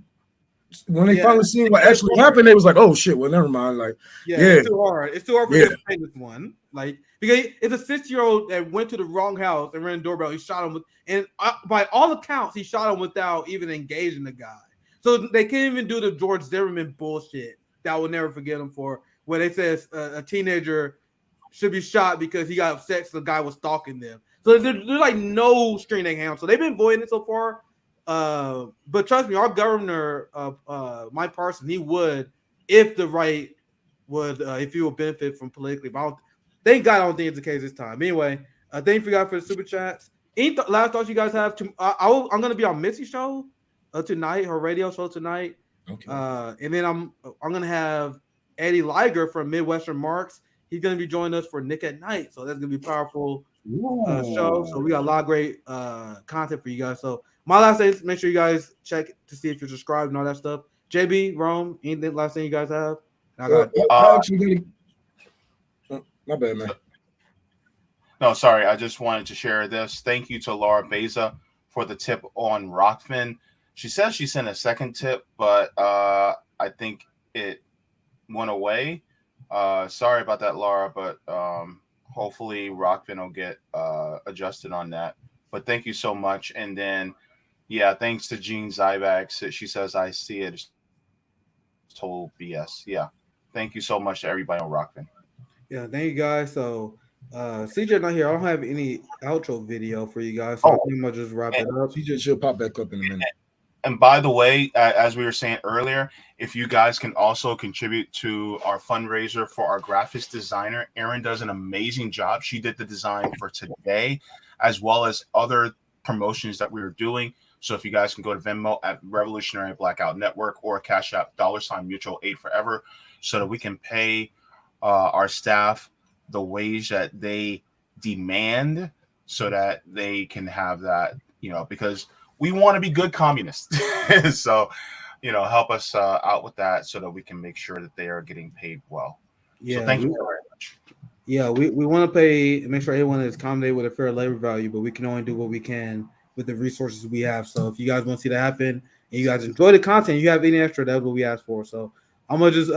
F: seen what actually happened, they was like, "Oh shit!" Well, never mind. Like,
C: it's too hard. It's too hard for them to say this one. Like, because it's a 6-year-old that went to the wrong house and ran the doorbell. He shot him and by all accounts, he shot him without even engaging the guy. So they can't even do the George Zimmerman bullshit that I will never forget him for, where they says a teenager should be shot because he got upset so the guy was stalking them. So there's like no string they can. So they've been avoiding it so far. But trust me, our governor, Mike Parson, he would, if the right would, if he would benefit from politically. But thank God I don't think it's the case this time. Anyway, thank you guys for the super chats. Any last thoughts you guys have? I'm going to be on Missy's show tonight, her radio show tonight.
F: Okay.
C: And then I'm going to have Eddie Liger from Midwestern Marks. He's going to be joining us for Nick at Night. So that's going to be a powerful show. So we got a lot of great content for you guys. So my last thing is make sure you guys check to see if you're subscribed and all that stuff. JB, Rome, anything last thing you guys have?
F: My bad, man.
D: No, sorry. I just wanted to share this. Thank you to Laura Beza for the tip on Rockfin. She says she sent a second tip, but I think it went away. Sorry about that, Laura, but hopefully Rockfin will get adjusted on that. But thank you so much. And then, yeah, thanks to Jean Zybax. She says, I see it. It's total BS. Yeah. Thank you so much to everybody on Rockfin.
C: Yeah, thank you guys. So CJ not here. I don't have any outro video for you guys. So I think I'll just wrap it up.
F: CJ should pop back up in a minute.
D: And by the way, as we were saying earlier, if you guys can also contribute to our fundraiser for our graphics designer, Erin does an amazing job. She did the design for today, as well as other promotions that we were doing. So if you guys can go to Venmo at Revolutionary Blackout Network or Cash App $ Mutual Aid Forever, so that we can pay our staff the wage that they demand, so that they can have that, because we want to be good communists. So, help us out with that so that we can make sure that they are getting paid well.
C: Yeah,
D: so thank you very much.
C: Yeah, we want to make sure everyone is accommodated with a fair labor value, but we can only do what we can with the resources we have. So if you guys want to see that happen and you guys enjoy the content, you have any extra, that's what we ask for. So I'm going to just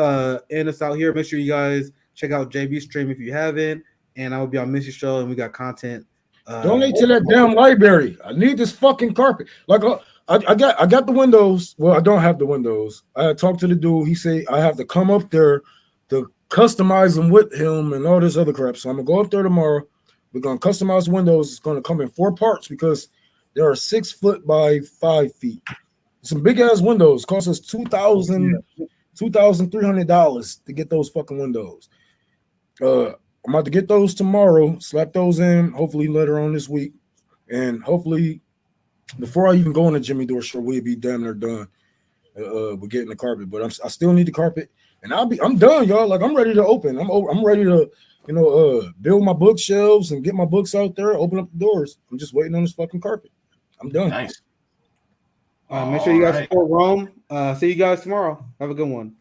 C: end us out here. Make sure you guys check out JB's stream if you haven't, and I will be on Missy's show, and we got content.
F: Donate to that damn library. I need this fucking carpet. Like I got the windows. Well, I don't have the windows. I talked to the dude. He said I have to come up there to customize them with him and all this other crap. So I'm gonna go up there tomorrow. We're gonna customize windows. It's gonna come in 4 parts because there are 6 foot by 5 feet. Some big ass windows. Cost us $2,300 to get those fucking windows. I'm about to get those tomorrow, slap those in, hopefully later on this week. And hopefully before I even go on the Jimmy Dore show, we'll be damn near done with getting the carpet. But I still need the carpet. And I'm done, y'all. Like, I'm ready to open. I'm ready to, build my bookshelves and get my books out there, open up the doors. I'm just waiting on this fucking carpet. I'm done.
D: Nice.
C: Make sure you guys support Rome. See you guys tomorrow. Have a good one.